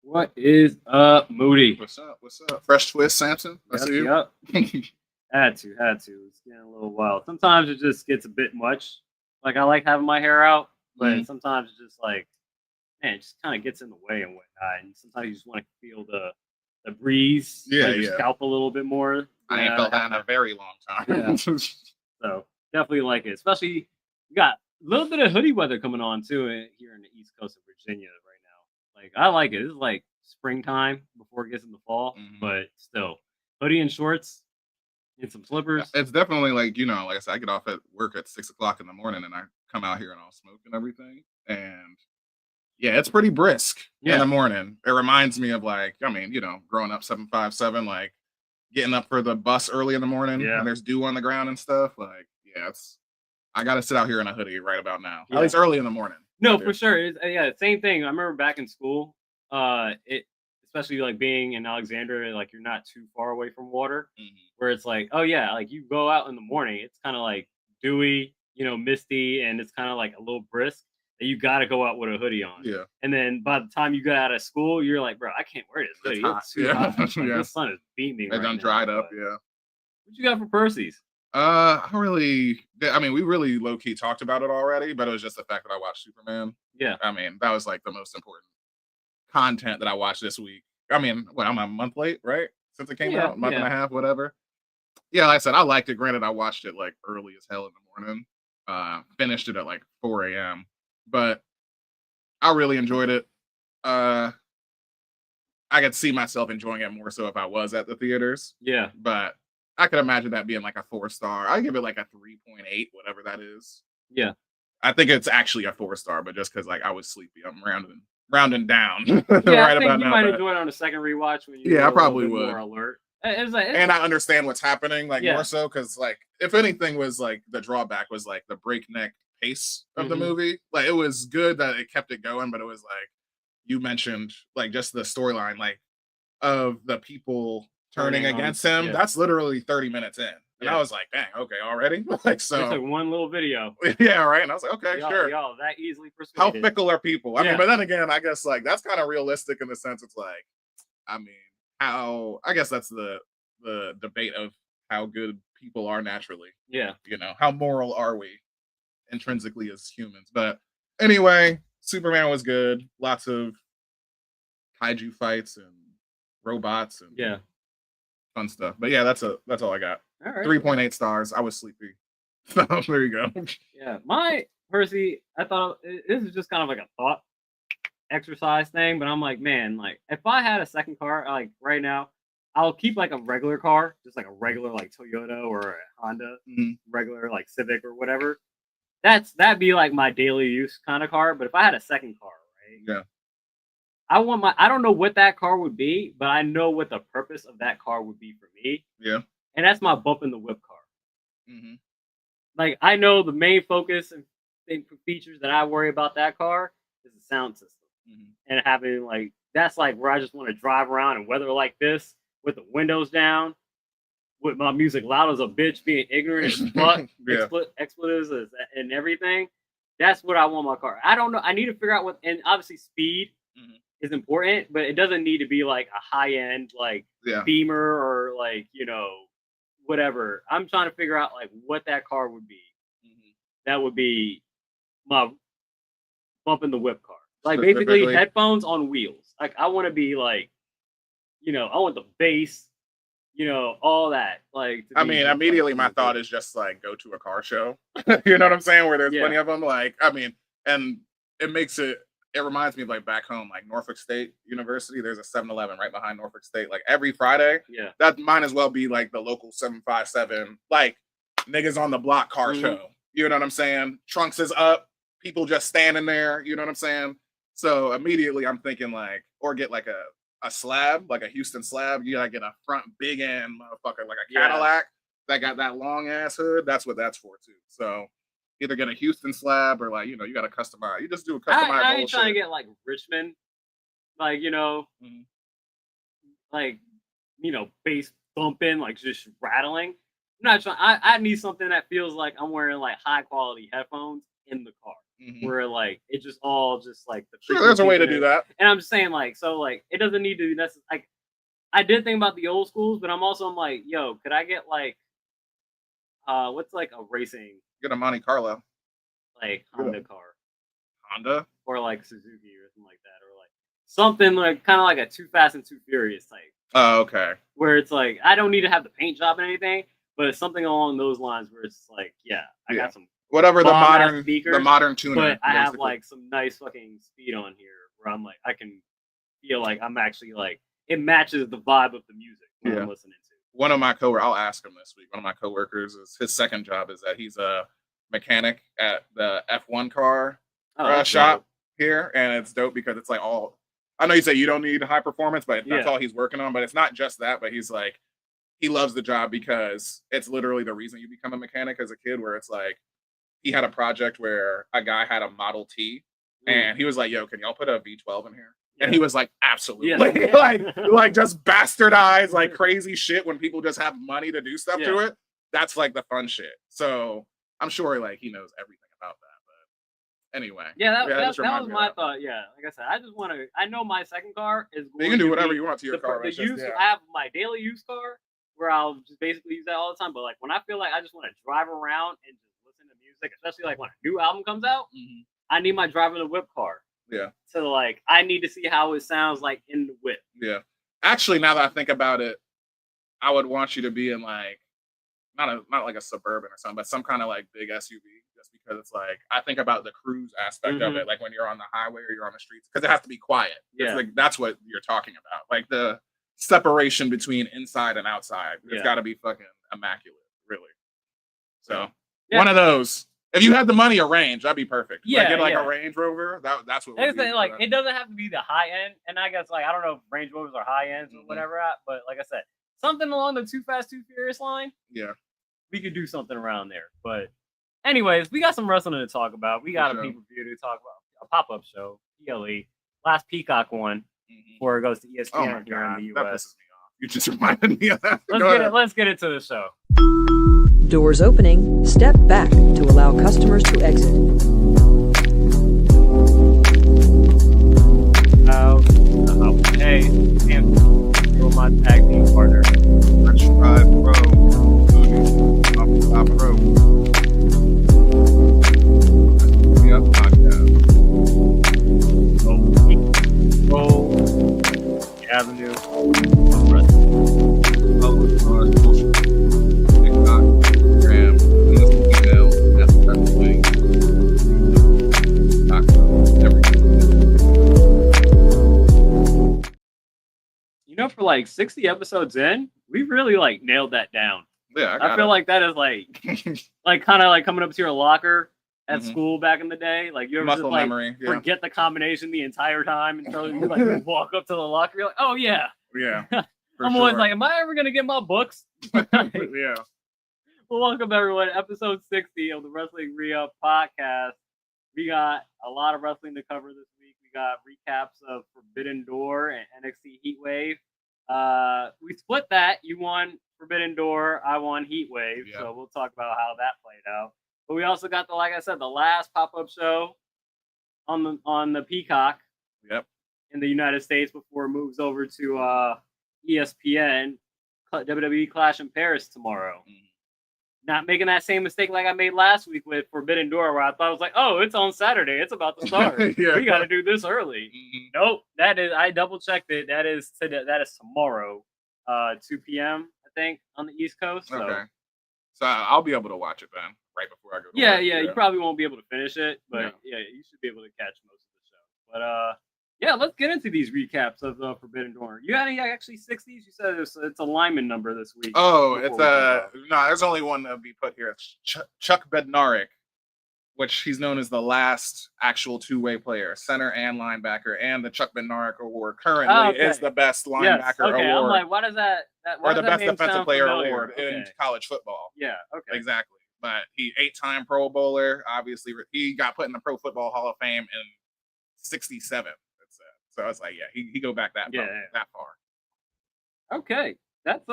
What is up, Moody? What's up? What's up? Fresh twist, Samson. I see you. Yep. Had to. It's getting a little wild. Sometimes it just gets a bit much. Like I like having my hair out, but sometimes it's just like, man, it just kind of gets in the way and whatnot. And sometimes you just want to feel the breeze, your scalp a little bit more. I ain't felt that in a very long time. Yeah. So definitely like it, especially we got a little bit of hoodie weather coming on too here in the East Coast of Virginia right now. Like I like it. This is like springtime before it gets into fall, but still hoodie and shorts and some slippers. It's definitely like I said, I get off at work at 6 o'clock in the morning, and I come out here and I'll smoke and everything, and yeah, it's pretty brisk in the morning. It reminds me of growing up 757, like getting up for the bus early in the morning and there's dew on the ground and stuff. Like, I got to sit out here in a hoodie right about now. At least early in the morning. No, for sure. It's, same thing. I remember back in school, especially like being in Alexandria, like you're not too far away from water, where it's like, oh yeah, like you go out in the morning, it's kind of like dewy, misty, and it's kind of like a little brisk. That you got to go out with a hoodie on. Yeah. And then by the time you get out of school, you're like, bro, I can't wear this hoodie. It's too hot. Like, the sun is beaming. It done dried up. Yeah. What you got for Percy's? We really low key talked about it already, but it was just the fact that I watched Superman. Yeah. I mean, that was like the most important content that I watched this week. I mean, I'm a month late, right? Since it came out, month and a half, whatever. Yeah, like I said, I liked it. Granted, I watched it like early as hell in the morning. Finished it at like 4 a.m. But I really enjoyed it. I could see myself enjoying it more so if I was at the theaters. Yeah. But I could imagine that being like a 4-star. I give it like a 3.8, whatever that is. Yeah. I think it's actually a 4-star, but just because like I was sleepy, I'm rounding down. Yeah, right I think you might enjoy it on a second rewatch when you I probably would. More alert. And I understand what's happening more so because like if anything was like the drawback was like the breakneck pace of the movie. Like it was good that it kept it going, but it was like you mentioned like just the storyline like of the people turning against him. That's literally 30 minutes in. And I was like, dang, okay, already? Like so it's like one little video. Yeah, right. And I was like, okay, sure. Y'all that easily persuaded. How fickle are people? I mean, but then again, I guess like that's kind of realistic in the sense it's like, I mean, I guess that's the debate of how good people are naturally. Yeah. How moral are we intrinsically as humans? But anyway, Superman was good. Lots of kaiju fights and robots and fun stuff. But yeah, that's all I got. All right. 3.8 stars. I was sleepy. So there you go. Yeah. My Percy, I thought this is just kind of like a thought exercise thing, but I'm like, man, like if I had a second car, like right now, I'll keep like a regular car, just like a regular like Toyota or a Honda, regular like Civic or whatever. That'd be like my daily use kind of car. But if I had a second car, right? Yeah. I don't know what that car would be, but I know what the purpose of that car would be for me. Yeah. And that's my bump in the whip car. Like I know the main focus and features that I worry about that car is the sound system. And having like that's like where I just want to drive around in weather like this with the windows down, with my music loud as a bitch, being ignorant as fuck, expletives and everything. That's what I want my car. I don't know. I need to figure out what, and obviously speed is important, but it doesn't need to be like a high end like Beamer or like whatever. I'm trying to figure out like what that car would be. That would be my bump in the whip car. Like basically headphones on wheels. Like I want to be like, I want the bass, all that. Like I mean, immediately my thought is just like go to a car show. You know what I'm saying? Where there's plenty of them. Like, I mean, and it reminds me of like back home, like Norfolk State University. There's a 7-Eleven right behind Norfolk State. Like every Friday, that might as well be like the local 757, like niggas on the block car show. You know what I'm saying? Trunks is up, people just standing there. You know what I'm saying? So immediately I'm thinking like, or get like a slab, like a Houston slab. You gotta get a front big end motherfucker, like a Cadillac that got that long ass hood. That's what that's for too. So either get a Houston slab or like, you gotta customize. You just do a customized. I ain't trying to get like Richmond, like, like, bass bumping, like just rattling. I'm not trying. I need something that feels like I'm wearing like high quality headphones in the car. where like it just all just like the sure, there's a way to do that. And I'm just saying like so like it doesn't need to be necessarily like I did think about the old schools, but I'm like, yo, could I get like what's like a racing get a Monte Carlo like Honda car. Honda? Or like Suzuki or something like that. Or like something like kind of like a Too Fast and Too Furious type. Oh, okay. Where it's like I don't need to have the paint job and anything, but it's something along those lines where it's like, I got some whatever the modern tuner. But I have like some nice fucking speed on here where I'm like I can feel like I'm actually like it matches the vibe of the music I'm listening to. One of my coworkers, I'll ask him this week. One of my coworkers is his second job is that he's a mechanic at the F1 car shop here, and it's dope because it's like all. I know you say you don't need high performance, but that's all he's working on. But it's not just that. But he's like, he loves the job because it's literally the reason you become a mechanic as a kid. Where it's like, he had a project where a guy had a Model T, and he was like, "Yo, can y'all put a V12 in here?" And he was like, "Absolutely!" like just bastardized like crazy shit when people just have money to do stuff to it. That's like the fun shit. So I'm sure like he knows everything about that. Anyway, that was my thought. Yeah, like I said, I just want to. I know my second car is. You can do whatever you want to your car. I have my daily use car where I'll just basically use that all the time. But like when I feel like I just want to drive around and just listen to music, especially like when a new album comes out, I need my driver the whip car. Yeah. So like I need to see how it sounds like in the whip. Yeah. Actually, now that I think about it, I would want you to be in like not like a Suburban or something, but some kind of like big SUV. Because it's like I think about the cruise aspect of it, like when you're on the highway or you're on the streets, because it has to be quiet. It's like that's what you're talking about, like the separation between inside and outside. It's got to be fucking immaculate, really. So one of those. If you had the money, a Range, that'd be perfect. Like, get like a Range Rover. That's what. Like it doesn't have to be the high end, and I guess like I don't know if Range Rovers are high ends or whatever, but like I said, something along the Too Fast Too Furious line. Yeah, we could do something around there, but. Anyways, we got some wrestling to talk about. We got a pay-per-view to talk about. A pop-up show, PLE. Last Peacock one before it goes to ESPN here in the US. That pisses me off. You just reminded me of that. Let's get into the show. Doors opening. Step back to allow customers to exit. Hey, you're my tag team partner. Let's try pro. Avenue. TikTok, Instagram, email, everything. You know, for like 60 episodes in, we really like nailed that down. Yeah, I feel like that is like, like kind of like coming up to your locker at school back in the day. Like you ever muscle just, like, memory, forget the combination the entire time until you like walk up to the locker. You're like, oh yeah. I'm always like, am I ever gonna get my books? Yeah. Well, welcome everyone. Episode 60 of the Wrestling Re-Up podcast. We got a lot of wrestling to cover this week. We got recaps of Forbidden Door and NXT Heatwave. We split that. You won Forbidden Door. I won Heatwave. Yeah. So we'll talk about how that played out. But we also got like I said, the last pop-up show on the Peacock. Yep. In the United States before it moves over to ESPN, WWE Clash in Paris tomorrow. Not making that same mistake like I made last week with Forbidden Door, where I thought I was like, oh, it's on Saturday. It's about to start. We got to do this early. Nope. I double checked it. That is tomorrow, 2 p.m. I think on the East Coast. So. Okay. So I'll be able to watch it then, right before I go. Yeah. You probably won't be able to finish it, but yeah, you should be able to catch most of the show. But yeah, let's get into these recaps of Forbidden Door. You got any actually 60s? You said it's a lineman number this week. Oh, it's no. There's only one to be put here. It's Chuck Bednarik, which he's known as the last actual two-way player, center and linebacker, and the Chuck Bednarik Award currently is the best linebacker award. I'm like, why does that or the best defensive player award in college football? Yeah, okay, exactly. But he 8-time Pro Bowler. Obviously, he got put in the Pro Football Hall of Fame in '67. So I was like, he go back that far. Okay, that's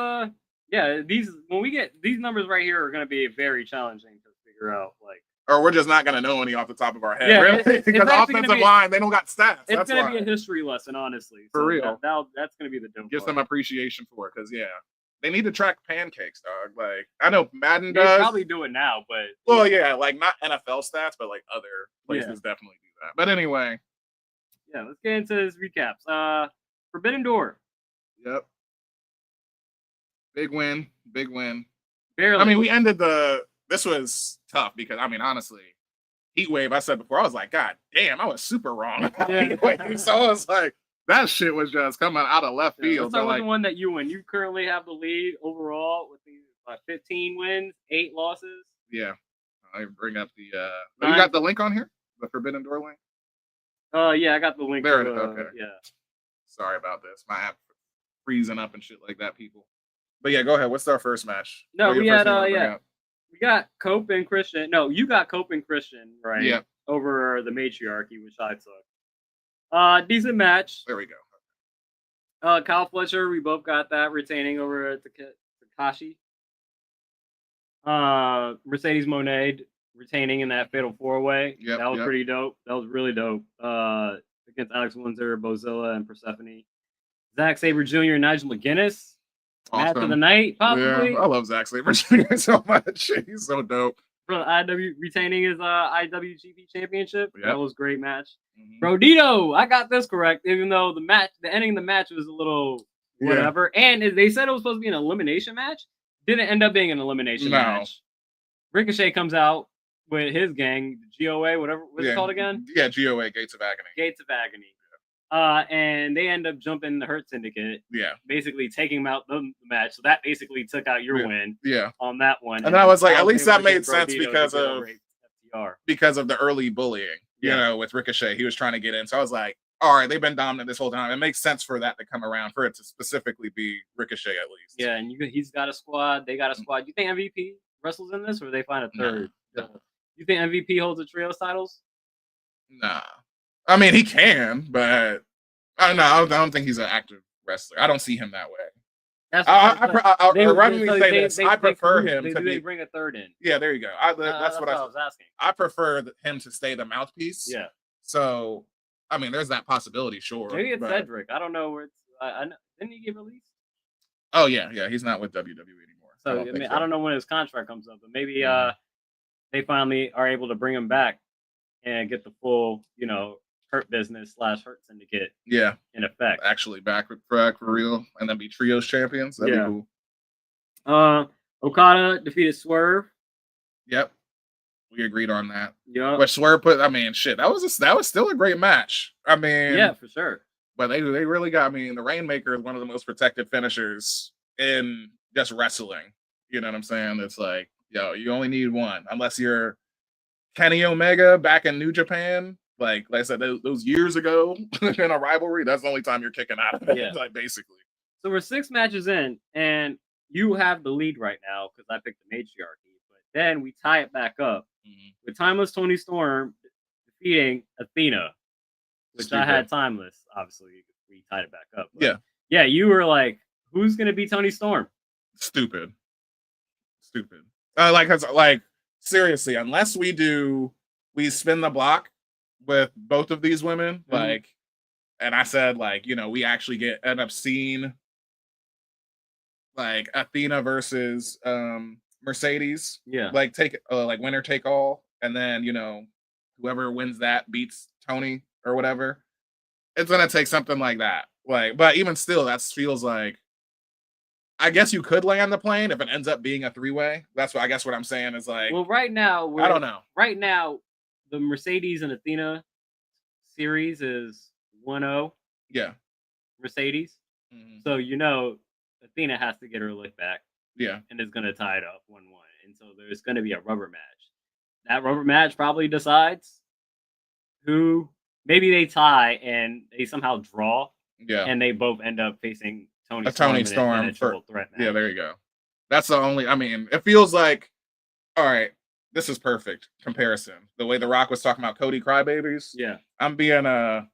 these when we get these numbers right here are going to be very challenging to figure out like or we're just not gonna know any off the top of our head. Yeah, really, because the offensive line, they don't got stats. It's gonna be a history lesson, honestly. For real. That's gonna be the dope. Give part. some appreciation for it, because they need to track pancakes, dog. Like I know Madden They does. probably do it now, but like not NFL stats, but like other places definitely do that. But anyway, let's get into his recaps. Forbidden Door. Yep. Big win. Barely. I mean, we ended this was tough because, I mean, honestly, Heat Wave, I said before, I was like, God damn, I was super wrong. So I was like, that shit was just coming out of left field. Let's start with the one that you win. You currently have the lead overall with the 15 wins, 8 losses. Yeah. I bring up the, you got the link on here? The Forbidden Door link? Yeah, I got the link. There it is. Okay. Yeah. Sorry about this. My app freezing up and shit like that, people. But yeah, go ahead. What's our first match? No, we had we got Cope and Christian. No, you got Cope and Christian, right? Yeah. Over the Matriarchy, which I took. Decent match. There we go. Kyle Fletcher, we both got that retaining over Takashi. Mercedes Monet retaining in that fatal 4-way. Yep, that was pretty dope. That was really dope. Against Alex Windsor, Bozilla, and Persephone. Zack Sabre Jr. and Nigel McGuinness. Awesome. Match of the night, probably. Yeah, I love Zack Sabre Jr. so much. He's so dope. Retaining his IWGP Championship. Yep. That was a great match. Mm-hmm. Brodito, I got this correct, even though the ending of the match was a little whatever. And they said it was supposed to be an elimination match. Didn't end up being an elimination match. Ricochet comes out with his gang, GOA, whatever. What's it called again? Yeah, GOA, Gates of Agony. Gates of Agony. And they end up jumping the Hurt Syndicate. Yeah. Basically taking them out the match. So that basically took out your win. Yeah. On that one. And I was like, at least that made sense because of the early bullying, you know, with Ricochet. He was trying to get in. So I was like, all right, they've been dominant this whole time. It makes sense for that to come around, for it to specifically be Ricochet at least. Yeah, and he's got a squad. They got a squad. You think MVP wrestles in this, or they find a third? No. You think MVP holds the trios titles? Nah. I mean, he can, but I don't think he's an active wrestler. I don't see him that way. I'll randomly say this. I prefer him to bring a third in. Yeah, there you go. That's what I was asking. I prefer him to stay the mouthpiece. Yeah. So, I mean, there's that possibility, sure. Maybe it's Cedric. I don't know where it's. Didn't he get released? Oh yeah, he's not with WWE anymore. So I don't know when his contract comes up, but maybe they finally are able to bring him back and get the full, Hurt Business / Hurt Syndicate. Yeah. In effect. Actually back for real, and then be trios champions. That'd be cool. Okada defeated Swerve. Yep. We agreed on that. Yeah. But Swerve that was still a great match. I mean, yeah, for sure. But they really got, the Rainmaker is one of the most protected finishers in just wrestling. You know what I'm saying? It's like, you only need one, unless you're Kenny Omega back in New Japan. Like I said, those years ago in a rivalry, that's the only time you're kicking out of it. Yeah. Like basically. So we're 6 matches in, and you have the lead right now because I picked the Matriarchy. But then we tie it back up with Timeless Tony Storm defeating Athena, which I had Timeless. Obviously, we tied it back up. But yeah, you were like, "Who's gonna be Tony Storm?" Stupid. Seriously, unless we spin the block with both of these women, and I said, we actually end up seeing Athena versus Mercedes, take winner take all, and then whoever wins that beats Tony or whatever. It's gonna take something like that. But even still, that feels like, I guess you could land the plane if it ends up being a 3-way. That's what I'm saying is like. Well, right now I don't know. Right now, the Mercedes and Athena series is 1-0. Yeah. Mercedes. Mm-hmm. So Athena has to get her lick back. Yeah. And it's gonna tie it up 1-1. And so there's gonna be a rubber match. That rubber match probably decides who. Maybe they tie and they somehow draw. Yeah. And they both end up facing Tony Storm in a triple threat match. Yeah, there you go. That's the only. It feels like, all right, this is perfect comparison. The way The Rock was talking about Cody crybabies. Yeah. I'm being a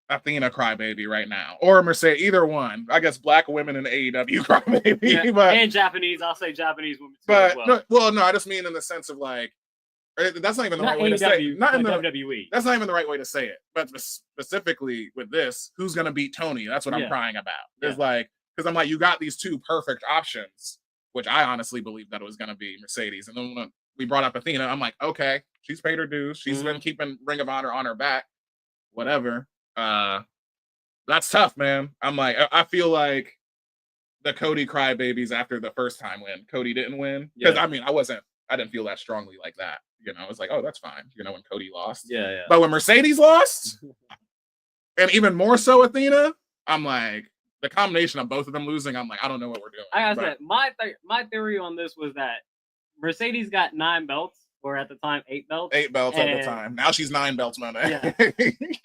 Athena crybaby right now, or Mercedes, either one. I guess black women in AEW crybaby, and Japanese. I'll say Japanese women too. But no, I just mean in the sense of That's not even the right way to say it. Not in the WWE. That's not even the right way to say it. But specifically with this, who's gonna beat Tony? That's what I'm crying about. It's like, because I'm like, you got these two perfect options, which I honestly believe that it was gonna be Mercedes. And then when we brought up Athena, I'm like, okay, she's paid her dues. She's been keeping Ring of Honor on her back. Whatever. That's tough, man. I'm like, I feel like the Cody crybabies after the first time when Cody didn't win. Because I mean, I didn't feel that strongly like that. You know, it's like, oh, that's fine. You know, when Cody lost. Yeah. But when Mercedes lost, and even more so Athena, I'm like, the combination of both of them losing, I'm like, I don't know what we're doing. Like I said, my theory on this was that Mercedes got 9 belts, or at the time 8 belts. 8 belts at the time. Now she's 9 belts, man. Yeah.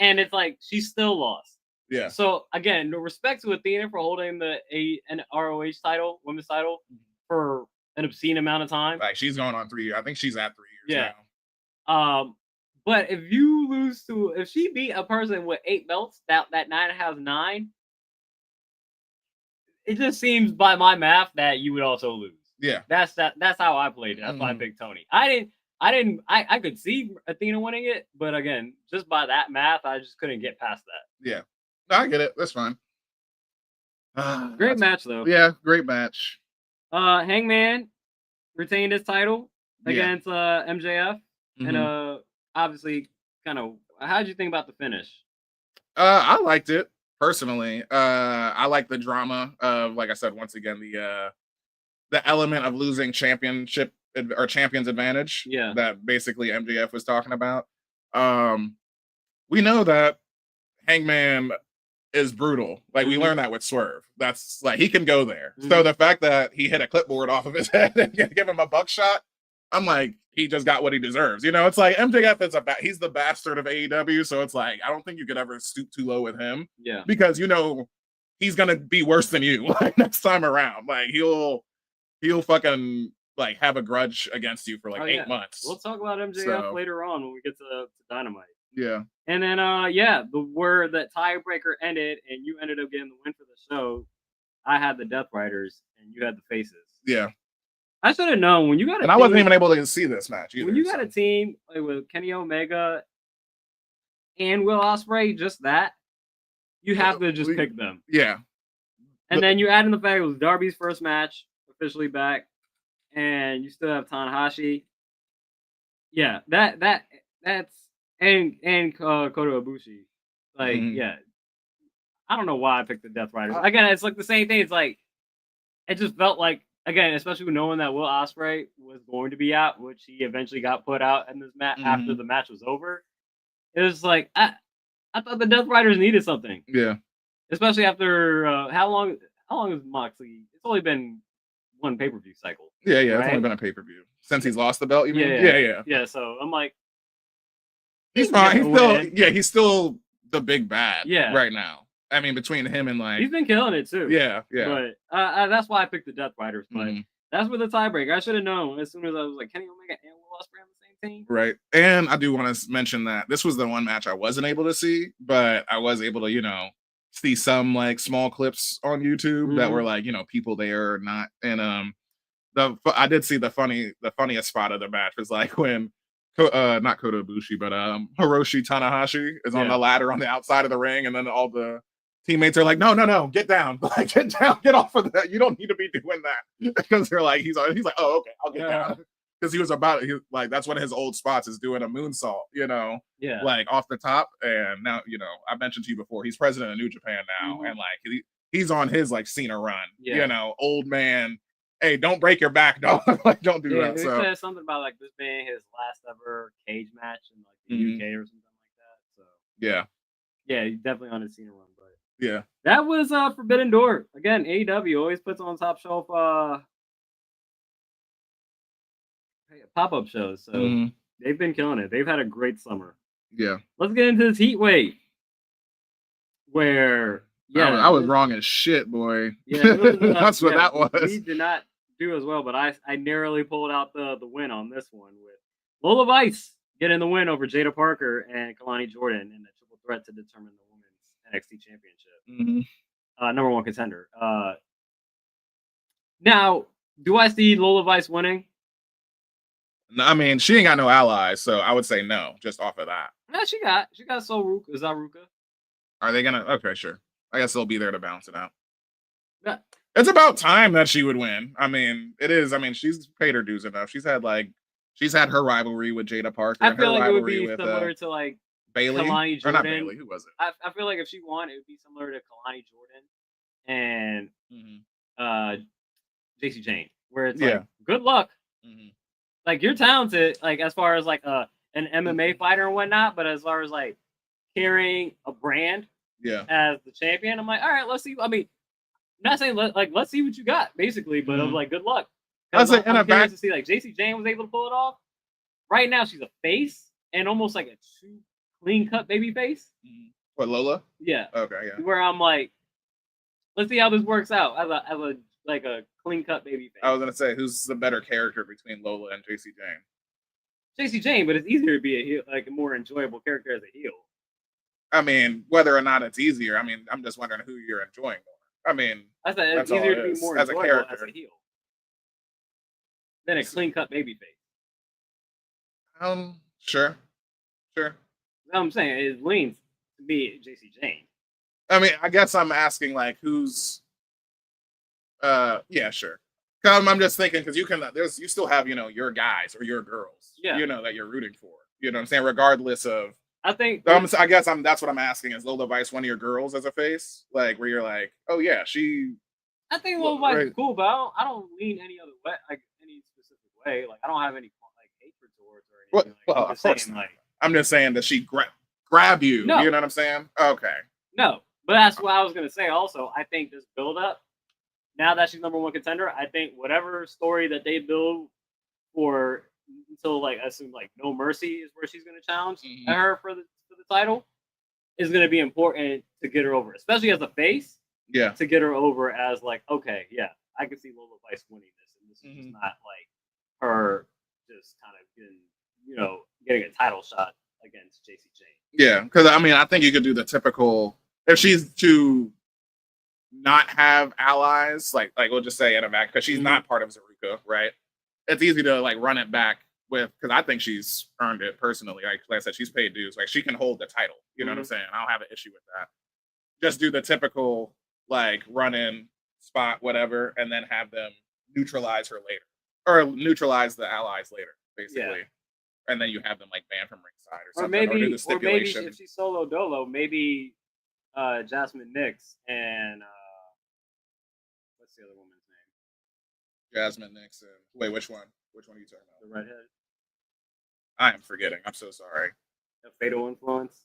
And it's like she still lost. Yeah. So again, no respect to Athena for holding an ROH title, women's title, for an obscene amount of time. Like she's going on 3 years. I think she's at 3 years now. But if she beat a person with 8 belts, that 9 has 9, it just seems by my math that you would also lose. Yeah. That's how I played it. That's why I picked Tony. I could see Athena winning it, but again, just by that math, I just couldn't get past that. Yeah. No, I get it. That's fine. Great match though. Yeah, great match. Hangman retained his title against MJF, and obviously, kind of. How did you think about the finish? I liked it personally. I like the drama of, like I said, once again, the element of losing championship or champion's advantage. Yeah. That basically MJF was talking about. We know that Hangman is brutal. Like we learned that with Swerve. That's like he can go there. So the fact that he hit a clipboard off of his head and give him a buckshot, I'm like, he just got what he deserves. You know, it's like MJF is he's the bastard of AEW, so it's like I don't think you could ever stoop too low with him. Yeah. Because you know he's gonna be worse than you like next time around. Like he'll fucking like have a grudge against you for like 8 months. We'll talk about MJF later on when we get to Dynamite. Yeah. And then where the tiebreaker ended and you ended up getting the win for the show, I had the Death Riders and you had the Faces. Yeah. I should have known when you got I wasn't even able to see this match either. When you got a team with Kenny Omega and Will Ospreay, just that, you have to just pick them. Yeah. And then you add in the fact it was Darby's first match, officially back, and you still have Tanahashi. Yeah, that's and Kota Ibushi. Like, I don't know why I picked the Death Riders. Again, it's like the same thing. It's like it just felt like, again, especially knowing that Will Ospreay was going to be out, which he eventually got put out in this match after the match was over. It was like I thought the Death Riders needed something. Yeah. Especially after how long is Moxley? It's only been one pay-per-view cycle. Yeah, right? It's only been a pay-per-view. Since he's lost the belt, you mean? Yeah, so I'm like, he's fine. He's still the big bad right now. I mean, between him and like... He's been killing it too. Yeah. But that's why I picked the Death Riders. But that's where the tiebreaker. I should have known as soon as I was like, Kenny Omega and Will Ospreay on the same team. Right. And I do want to mention that this was the one match I wasn't able to see, but I was able to, see some like small clips on YouTube that were like, people there or not. And I did see the funniest spot of the match was like when not Kota Ibushi, but Hiroshi Tanahashi is on the ladder on the outside of the ring, and then all the teammates are like, no, get down, like get down, get off of that. You don't need to be doing that, because they're like, he's like, oh, okay, I'll get down, because he was like that's one of his old spots is doing a moonsault, like off the top. And now, I mentioned to you before, he's president of New Japan now, and like he's on his like Cena run, old man. Hey, don't break your back, dog. Like, don't do that. He So said something about like this being his last ever cage match in like the UK or something like that. So yeah, he's definitely on his Cena run. But yeah, that was Forbidden Door again. AEW always puts on top shelf pop-up shows, so they've been killing it. They've had a great summer. Yeah, let's get into this heat wave where. Yeah, I was wrong as shit, boy. Yeah, that's what that was. We did not do as well, but I narrowly pulled out the win on this one with Lola Vice getting the win over Jada Parker and Kalani Jordan in the triple threat to determine the women's NXT championship. Number one contender. Now, do I see Lola Vice winning? I mean, she ain't got no allies, so I would say no, just off of that. No, she got Zaruka. Are they gonna? Okay, sure. I guess they'll be there to balance it out. Yeah. It's about time that she would win. I mean, it is. I mean, she's paid her dues enough. She's had her rivalry with Jada Parker. I feel her like it would rivalry be with, similar to like Bailey. Kalani Or not Jordan. Bailey. Who was it? I feel like if she won, it would be similar to Kalani Jordan and JC Jane, where it's like, good luck. Like, you're talented, like, as far as like an MMA fighter and whatnot, but as far as like carrying a brand as the champion, I'm like, all right, let's see. I mean, not saying let's see what you got, basically, but I'm like, good luck. I'm curious to see, like, JC Jane was able to pull it off. Right now, she's a face and almost like a true clean cut baby face. What, Lola? Yeah. Okay, yeah. Where I'm like, let's see how this works out as a clean cut baby face. I was gonna say, who's the better character between Lola and JC Jane? JC Jane, but it's easier to be a heel, like a more enjoyable character as a heel. I mean, whether or not it's easier, I mean, I'm just wondering who you're enjoying more. I mean, I said it's easier to be more enjoyable as a heel than a clean cut baby face. Sure. I'm saying it leans to be JC Jane. I mean, I guess I'm asking like who's yeah, sure. I'm just thinking because you still have, your guys or your girls, that you're rooting for. You know what I'm saying? Regardless of I think I guess that's what I'm asking. Is Lola Vice one of your girls as a face? Like where you're like, oh yeah, she I think Lola Vice is cool, but I don't lean any other way, like any specific way. Like I don't have any like hatred towards her or anything. Well, of course not. I'm just saying that she grab you. No. You know what I'm saying? Okay. No, but that's what I was gonna say. Also, I think this build up, now that she's number one contender, I think whatever story that they build for until like I assume like No Mercy is where she's gonna challenge her for the title is gonna be important to get her over, especially as a face. Yeah. To get her over as like, okay, yeah, I can see Lola Vice winning this, and this is just not like her just kind of getting a title shot against JC Jane. Yeah, because I mean, I think you could do the typical if she's to not have allies, like we'll just say in a back because she's not part of Zaruka, right? It's easy to like run it back with because I think she's earned it personally. Like I said, she's paid dues. Like she can hold the title. You know what I'm saying? I don't have an issue with that. Just do the typical like run in spot, whatever, and then have them neutralize her later or neutralize the allies later, basically. Yeah. And then you have them like banned from ringside or something. Or do the stipulation. Or maybe if she's solo dolo, maybe Jasmine Nix and what's the other woman's name? Jasmine Nix and wait, which one? Which one are you talking about? The redhead. I am forgetting. I'm so sorry. The Fatal Influence.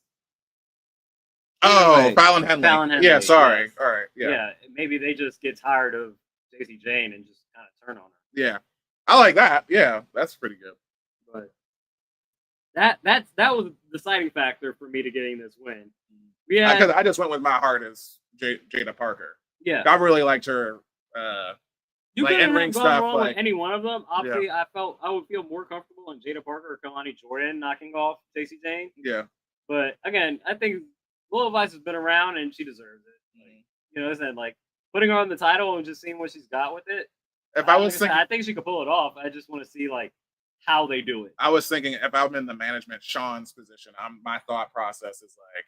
Oh, Fallon Henley. Yeah, sorry. Yes. All right. Yeah. Maybe they just get tired of JC Jane and just kind of turn on her. Yeah. I like that. Yeah, that's pretty good. But that was the deciding factor for me to getting this win. Yeah. Because I just went with my heart as Jada Parker. Yeah. I really liked her you like couldn't in-ring go stuff. wrong like, with any one of them. Obviously, I would feel more comfortable in Jada Parker or Kalani Jordan knocking off JC Jane. Yeah. But again, I think Lola Vice has been around and she deserves it. Like, isn't like putting her on the title and just seeing what she's got with it. I think she could pull it off. I just want to see like how they do it. I was thinking if I'm in the management Sean's position, my thought process is like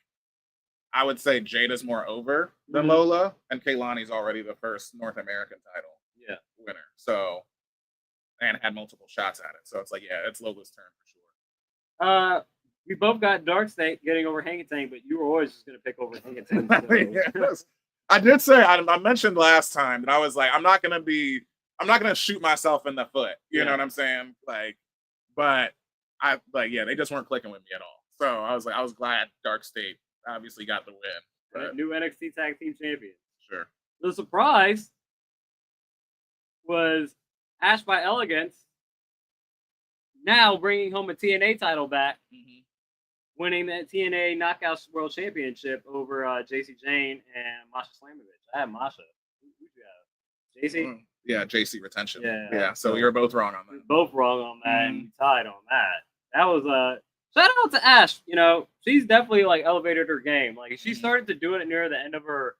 I would say Jada's more over than Lola, and Kaylani's already the first North American title winner. So and had multiple shots at it. So it's like, it's Lola's turn for sure. We both got Dark State getting over Hang Tank, but you were always just going to pick over Hang Tank. So. Yes. I did say I mentioned last time that I was like, I'm not going to shoot myself in the foot. You know what I'm saying? Like, but they just weren't clicking with me at all. So I was glad Dark State obviously got the win. But... New NXT Tag Team Champion. Sure. The surprise was Ash by Elegance now bringing home a TNA title back, winning the TNA Knockouts World Championship over JC Jane and Masha Slamovich. I have Masha. Who'd you have? JC? Yeah, JC retention. Yeah. So you're both wrong on that. Both wrong on that, and you tied on that. That was shout out to Ash. She's definitely like elevated her game. Like she started to do it near the end of her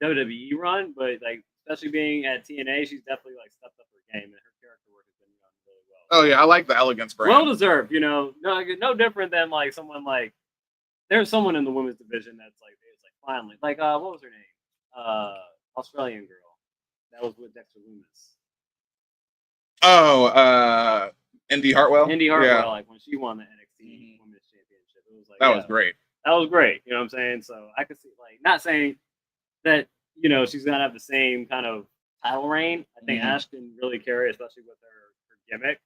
WWE run, but like especially being at TNA, she's definitely like stepped up her game, and her character work has been done really well. Oh yeah, I like the Elegance brand. Well deserved, you know. No different than like someone like there's someone in the women's division that's like it's like finally like what was her name? Australian girl that was with Dexter Lumis. Oh, Indy Hartwell. Like when she won the NXT Women's Championship, it was like that was great. That was great. You know what I'm saying? So I could see like not saying that you know she's gonna have the same kind of title reign. I think Ash can really carry, especially with her gimmick.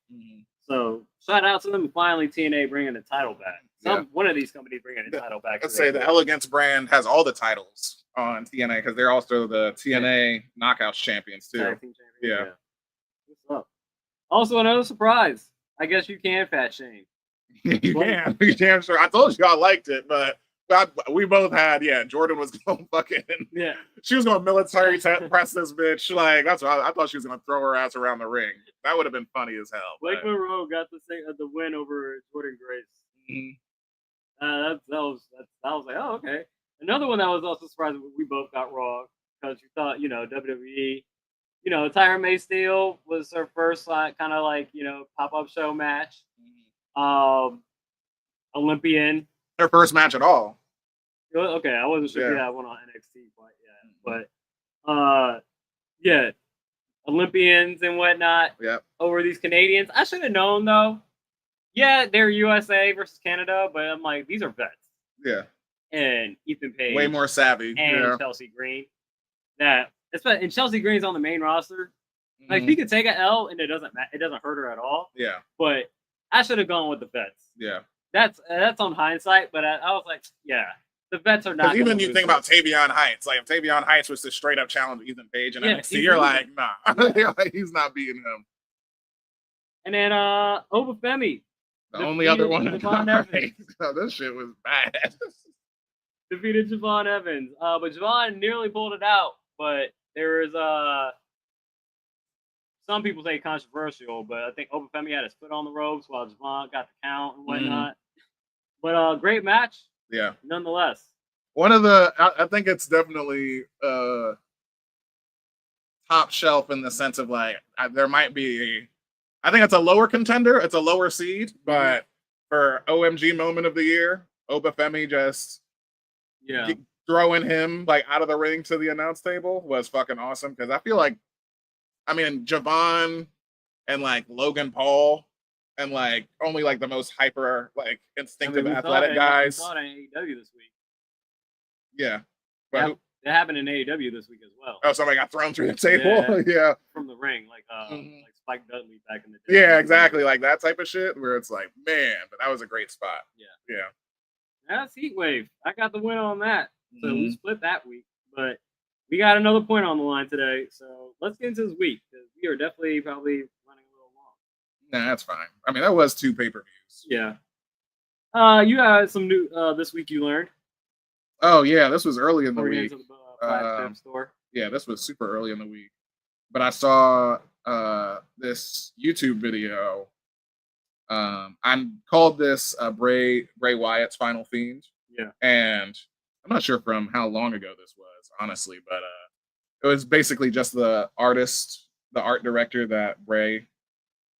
So shout out to them finally TNA bringing the title back. One of these companies bringing the title back. Let's say the Elegance brand has all the titles on TNA because they're also the TNA Knockouts champions too. Yeah. What's up? Also another surprise. I guess you can fat shame. You can. You damn sure. I told you I liked it, but we both had. Yeah, Jordan was going fucking. Yeah. She was going military press this bitch. Like that's what I thought she was going to throw her ass around the ring. That would have been funny as hell. Blake Monroe got the win over Jordan Grace. That was like, oh, okay. Another one that was also surprising, we both got wrong because you thought, you know, WWE, you know, Tyra May Steele was her first kind of like, you know, pop-up show match. Olympian. Her first match at all. Okay, I wasn't sure if that went on NXT quite yet, but yeah, Olympians and whatnot over these Canadians. I should have known though. Yeah, they're USA versus Canada, but I'm like, these are vets. Yeah. And Ethan Page. Way more savvy. And Chelsea Green. And Chelsea Green's on the main roster. Like, he could take an L and it doesn't hurt her at all. Yeah. But I should have gone with the vets. Yeah. That's on hindsight, but I was like, yeah, the vets are not. Even you think about Tavion Heights. Like, if Tavion Heights was to straight up challenge Ethan Page in NXT, you're like, nah. He's not beating him. And then Obafemi. The only other one that got right. Oh, this shit was bad. Defeated Javon Evans. But Javon nearly pulled it out. But there is some people say controversial, but I think Obafemi had his foot on the ropes while Javon got the count and whatnot. But great match. Yeah. Nonetheless. One of the I think it's definitely top shelf in the sense of like there might be I think it's a lower contender. It's a lower seed, but for OMG moment of the year, Obafemi just throwing him like out of the ring to the announce table was fucking awesome because I feel like, I mean, Javon and like Logan Paul and like only like the most hyper like instinctive athletic guys. We saw it in AEW this week. Yeah, but that happened in AEW this week as well. Oh, somebody got thrown through the table. Yeah, from the ring, like Spike Dudley back in the day. Yeah, exactly, like that type of shit where it's like, man, but that was a great spot. Yeah. That's Heat Wave. I got the win on that, so we split that week. But we got another point on the line today, so let's get into this week because we are definitely probably running a little long. Nah, that's fine. I mean, that was 2 pay-per-views. Yeah. You had some new this week you learned. Oh yeah, this was early in the week. Store. Yeah, this was super early in the week. But I saw this YouTube video. I called this Bray Wyatt's Final Fiend. Yeah. And I'm not sure from how long ago this was, honestly, but it was basically just the art director that Bray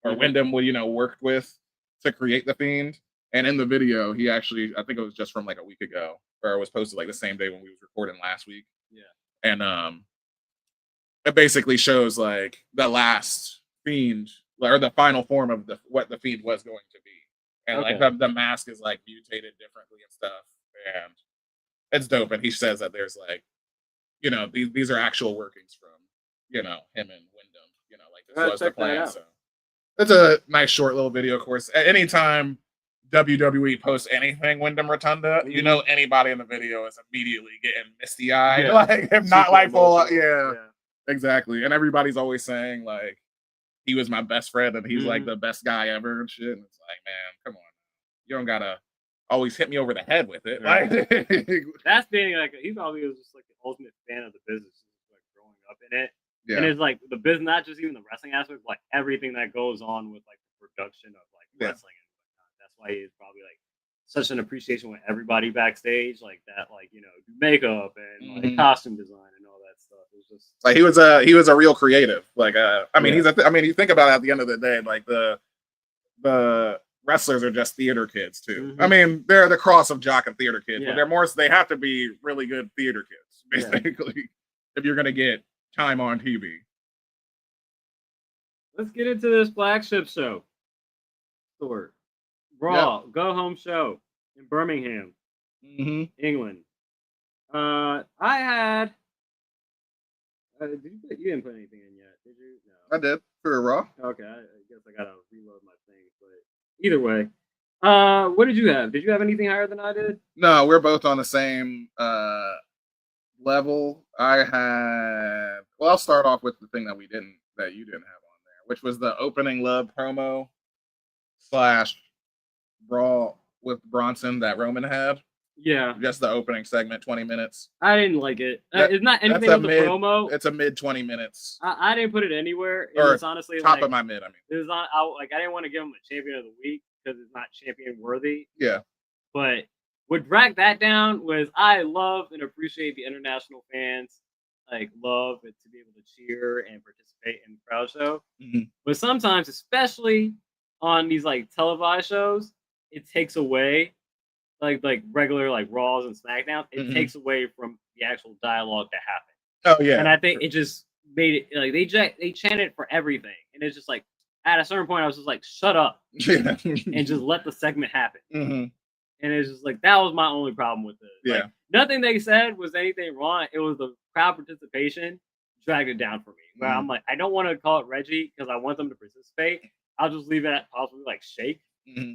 or Wyndham would, worked with to create the Fiend. And in the video, he actually, I think it was just from like a week ago, or it was posted like the same day when we was recording last week. Yeah. And it basically shows like the last Fiend or the final form of what the Fiend was going to be. And like the mask is like mutated differently and stuff. And it's dope. And he says that there's like, these are actual workings from, him and Wyndham, like this was the plan. So it's a nice short little video, of course. At any time WWE posts anything Wyndham Rotunda, anybody in the video is immediately getting misty-eyed. Yeah. Like, if not like full, exactly. And everybody's always saying like, he was my best friend and he's like the best guy ever and shit. And it's like, man, come on. You don't gotta always hit me over the head with it. Right. Like, that's being like, he probably was just like the ultimate fan of the business, like growing up in it. Yeah. And it's like the business, not just even the wrestling aspect, like everything that goes on with like the production of like wrestling and whatnot. That's why he's probably like such an appreciation with everybody backstage, like that, like, do makeup and like costume design and all that stuff. It was just like he was a real creative. Like, you think about it at the end of the day, like the the wrestlers are just theater kids too. I mean, they're the cross of jock and theater kids, but they're more. They have to be really good theater kids, basically, if you're gonna get time on TV. Let's get into this flagship show. Raw go home show in Birmingham, England. I had. You didn't put anything in yet, did you? No. I did for Raw. Okay, I guess I gotta reload my thing. But either way, what did you have? Did you have anything higher than I did? No, we're both on the same level. I had. Well, I'll start off with the thing that you didn't have on there, which was the opening love promo / Brawl with Bronson that Roman had. Yeah, just the opening segment, 20 minutes. I didn't like it. It's not anything with the promo. It's a mid 20 minutes. I didn't put it anywhere. It was honestly top of my mid. I mean, it was not. I didn't want to give him a champion of the week because it's not champion worthy. Yeah. But what dragged that down was I love and appreciate the international fans love it to be able to cheer and participate in the crowd show. But sometimes, especially on these televised shows, it takes away. Like regular Raws and SmackDowns, it takes away from the actual dialogue that happened. Oh yeah, and I think it just made it they chanted for everything, and it's just at a certain point I was just shut up and just let the segment happen. And it's just that was my only problem with it. Yeah, nothing they said was anything wrong. It was the crowd participation dragged it down for me. But I'm I don't want to call it Reggie because I want them to participate. I'll just leave it at possibly Shake.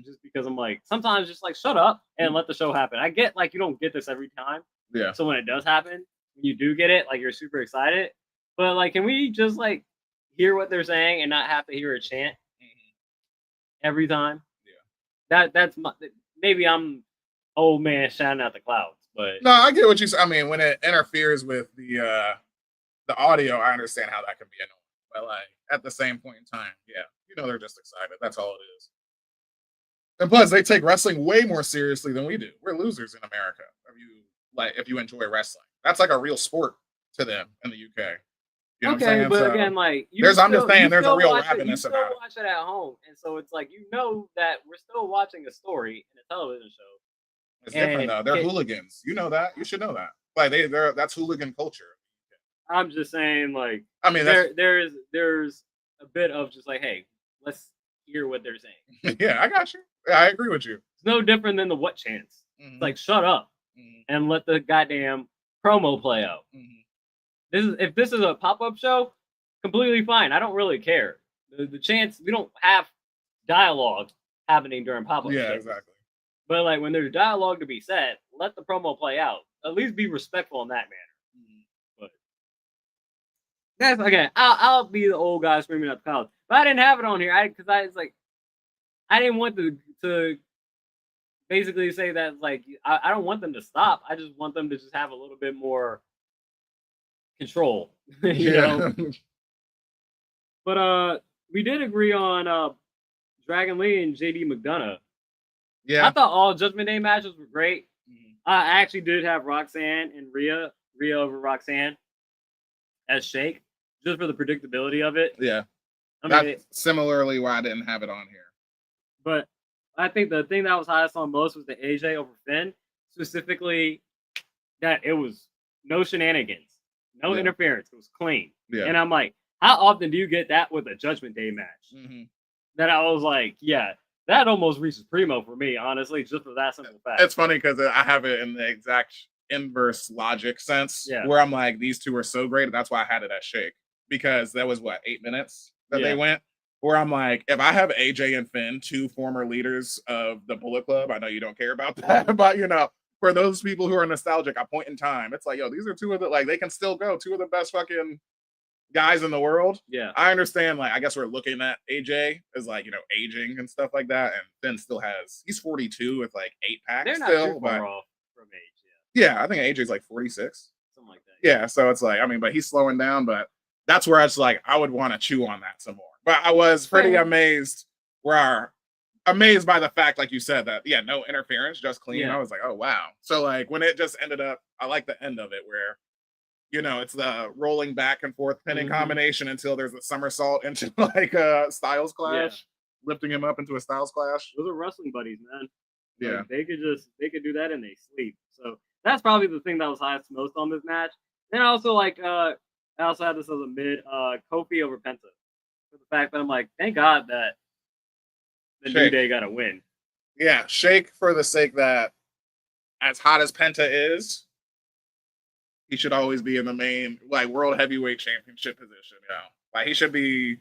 Just because I'm sometimes just shut up and let the show happen. I get you don't get this every time. Yeah. So when it does happen, when you do get it, you're super excited. But can we just hear what they're saying and not have to hear a chant every time? Yeah. That's maybe I'm old man shouting out the clouds, but no, I get what you say. I mean, when it interferes with the audio, I understand how that can be annoying. But at the same point in time, they're just excited. That's all it is. And plus, they take wrestling way more seriously than we do. We're losers in America. If you enjoy wrestling, that's a real sport to them in the UK. You know what I'm saying? But so, again, I'm just saying, there's a real rabidness about it. You still watch it at home, and so it's that we're still watching a story in a television show. It's different though. They're hooligans. You know that. You should know that. That's hooligan culture. I'm just saying, I mean, there's a bit of just hey, let's hear what they're saying. Yeah, I got you. I agree with you. It's no different than the what chants. It's shut up and let the goddamn promo play out. If this is a pop-up show, completely fine. I don't really care. The chants, we don't have dialogue happening during pop-up shows. Yeah, exactly. But when there's dialogue to be said, let the promo play out. At least be respectful in that manner. But that's again, I'll be the old guy screaming at the clouds. But I didn't have it on here because I didn't want to basically say that I don't want them to stop. I just want them to just have a little bit more control, you know. But we did agree on Dragon Lee and JD McDonough. Yeah, I thought all Judgment Day matches were great. I actually did have Roxanne and Rhea over Roxanne as Shake just for the predictability of it. Yeah. That's similarly why I didn't have it on here. But I think the thing that was highest on most was the AJ over Finn. Specifically, that it was no shenanigans, no interference. It was clean. Yeah. And I'm how often do you get that with a Judgment Day match? That I was that almost reaches primo for me, honestly, just for that simple fact. It's funny because I have it in the exact inverse logic sense where I'm these two are so great. That's why I had it at Shake because that was 8 minutes that they went. Where I'm if I have AJ and Finn, two former leaders of the Bullet Club, I know you don't care about that, but for those people who are nostalgic, a point in time, it's these are two of the they can still go, two of the best fucking guys in the world. Yeah, I understand. I guess we're looking at AJ as aging and stuff like that, and Finn still he's 42 with 8 packs. They're not still, too far off from age. Yeah, I think AJ's 46, something like that. Yeah, so it's but he's slowing down, but. That's where it's I would want to chew on that some more. But I was pretty amazed amazed by the fact, like you said, that no interference, just clean. I was oh wow. So when it just ended up, I like the end of it where it's the rolling back and forth pinning combination until there's a somersault into a Styles Clash lifting him up into a Styles Clash. Those are wrestling buddies, man. Yeah, like, they could do that in their sleep. So that's probably the thing that was highest most on this match. And I also I also had this as a mid Kofi over Penta. For the fact that I'm like, thank God that the New Day got a win. Yeah, shake for the sake that as hot as Penta is, he should always be in the main world heavyweight championship position. He should be.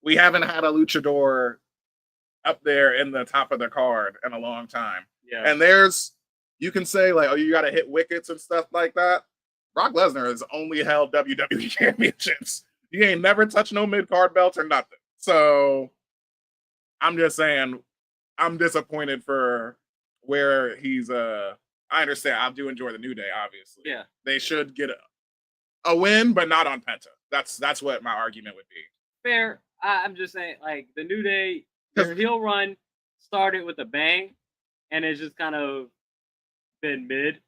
We haven't had a luchador up there in the top of the card in a long time. Yeah. And you can say you got to hit wickets and stuff like that. Brock Lesnar has only held WWE championships. He ain't never touched no mid-card belts or nothing. So I'm just saying, I'm disappointed for where he's. I understand. I do enjoy the New Day, obviously. Yeah. They should get a win, but not on Penta. That's what my argument would be. Fair. I'm just saying, the New Day, their heel run started with a bang, and it's just kind of been mid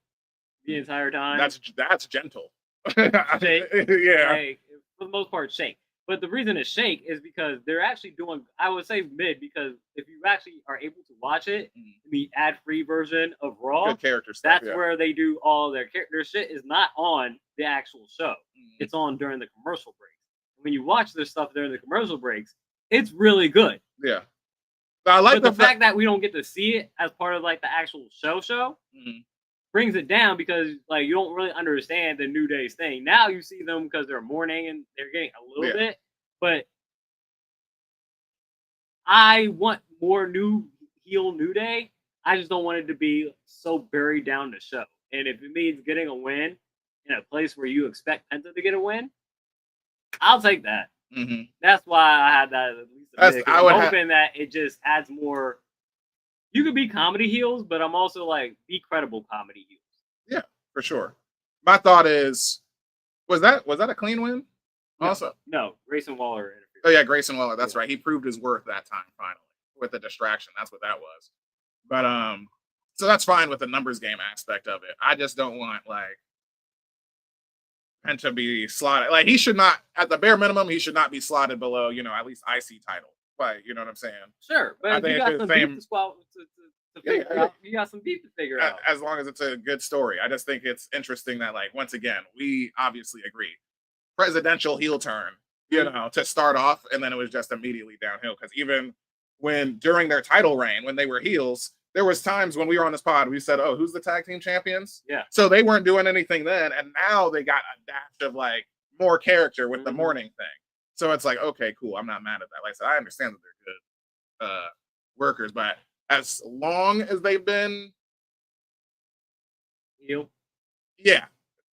the entire time. That's gentle. Shake. Yeah. For the most part, shake. But the reason it's shake is because they're actually doing, I would say mid, because if you actually are able to watch it, the ad-free version of Raw, good character stuff, that's where they do all their shit is not on the actual show. It's on during the commercial breaks. When you watch this stuff during the commercial breaks, it's really good. Yeah. I like the fact that we don't get to see it as part of the actual show brings it down, because you don't really understand the New Day's thing. Now you see them because they're mourning and they're getting a little bit, but I want more heel New Day. I just don't want it to be so buried down the show. And if it means getting a win in a place where you expect Penta to get a win, I'll take that. That's why I had that at least. I'm hoping that it just adds more. You could be comedy heels, but I'm also be credible comedy heels. Yeah, for sure. My thought is, was that a clean win? No, also, no, Grayson Waller interfered. Oh yeah, Grayson Waller. That's right. He proved his worth that time finally with the distraction. That's what that was. But so that's fine with the numbers game aspect of it. I just don't want Penta be slotted. He should not, at the bare minimum, he should not be slotted below, at least IC title. You know what I'm saying? Sure, but I think you got some beef to figure out. You got some beef to figure out. As long as it's a good story. I just think it's interesting that, once again, we obviously agree. Presidential heel turn, to start off, and then it was just immediately downhill. Because even during their title reign, when they were heels, there was times when we were on this pod, we said, oh, who's the tag team champions? Yeah. So they weren't doing anything then, and now they got a dash of more character with the morning thing. So it's okay, cool. I'm not mad at that. Like I said, I understand that they're good workers, but as long as they've been heel,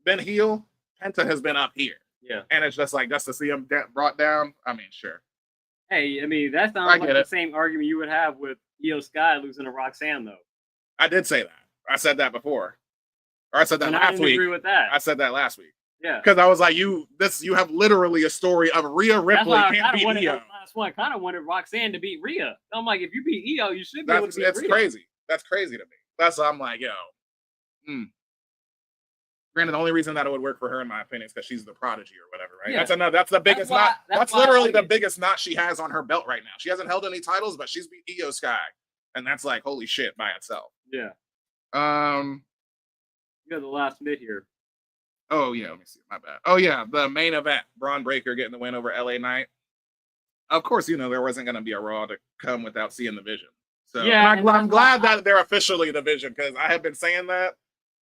been heel, Penta has been up here. Yeah. And it's just just to see him brought down. I mean, sure. Hey, that sounds like the same argument you would have with Io Sky losing to Roxanne, though. I did say that. I said that before. Or I said that last week. I didn't agree with that. I said that last week. Yeah. Because I was like, you have literally a story of Rhea Ripley can't beat Io. That's why I kind of wanted Roxanne to beat Rhea. I'm like, if you beat Io, you should be able to beat Rhea. That's crazy. That's crazy to me. That's I'm like, Granted, the only reason that it would work for her, in my opinion, is because she's the prodigy or whatever, right? Yeah. That's the biggest knot. That's literally the biggest knot she has on her belt right now. She hasn't held any titles, but she's beat Io Sky, and that's holy shit by itself. Yeah. You got the last mid here. Oh yeah, let me see. My bad. Oh yeah, the main event: Braun Breaker getting the win over LA Knight. Of course, there wasn't going to be a Raw to come without seeing the Vision. So yeah, I'm glad that they're officially the Vision, because I have been saying that,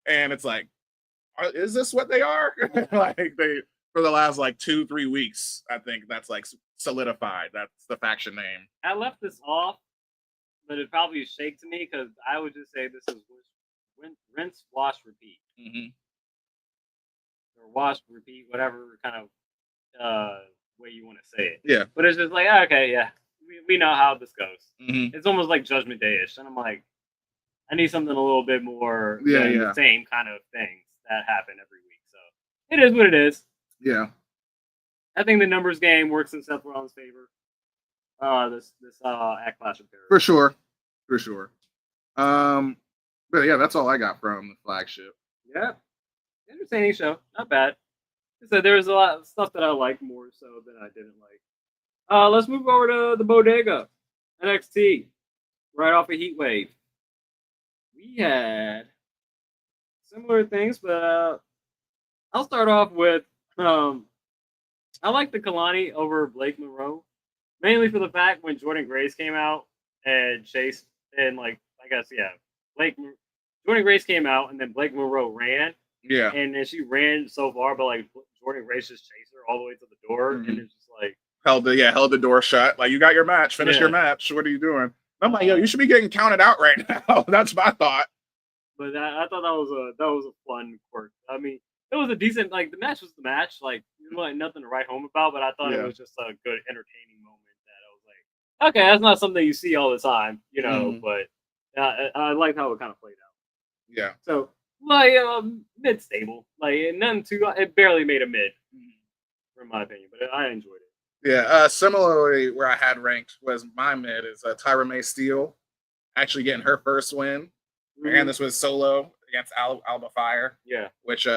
and it's is this what they are? They for the last 2-3 weeks, I think that's solidified. That's the faction name. I left this off, but it probably is shake to me, because I would just say this is rinse, wash, repeat. Or wash, repeat, whatever kind of way you want to say it. Yeah. But it's just okay, yeah, we know how this goes. It's almost like Judgment Day-ish, and I'm like, I need something a little bit more than the same kind of things that happen every week. So it is what it is. Yeah. I think the numbers game works in Seth Rollins' favor. This at Clash of Paradise. For sure. But yeah, that's all I got from the flagship. Yeah. Entertaining show. Not bad. So there was a lot of stuff that I liked more so than I didn't like. Let's move over to the bodega. NXT, right off a Heat Wave. We had similar things, but I'll start off with I like the Kalani over Blake Monroe, mainly for the fact when Jordan Grace came out and Chase and Blake Jordan Grace came out and then Blake Monroe ran. Yeah. And then she ran so far, but like Jordan Grace just chased her all the way to the door, and it's just like held the door shut. Like, you got your match, finish your match. What are you doing? I'm like, yo, you should be getting counted out right now. That's my thought. But I thought that was a fun quirk. I mean, it was a decent, like, the match was the match. Like, like nothing to write home about, but I thought it was just a good entertaining moment that I was like, okay, that's not something you see all the time, but I liked how it kind of played out. Yeah. So, like, mid stable. Like, none too, it barely made a mid, in my opinion, but I enjoyed it. Yeah. Similarly, where I had ranked was my mid is Tyra May Steele actually getting her first win. And this was solo against Alba Fire. Yeah. Which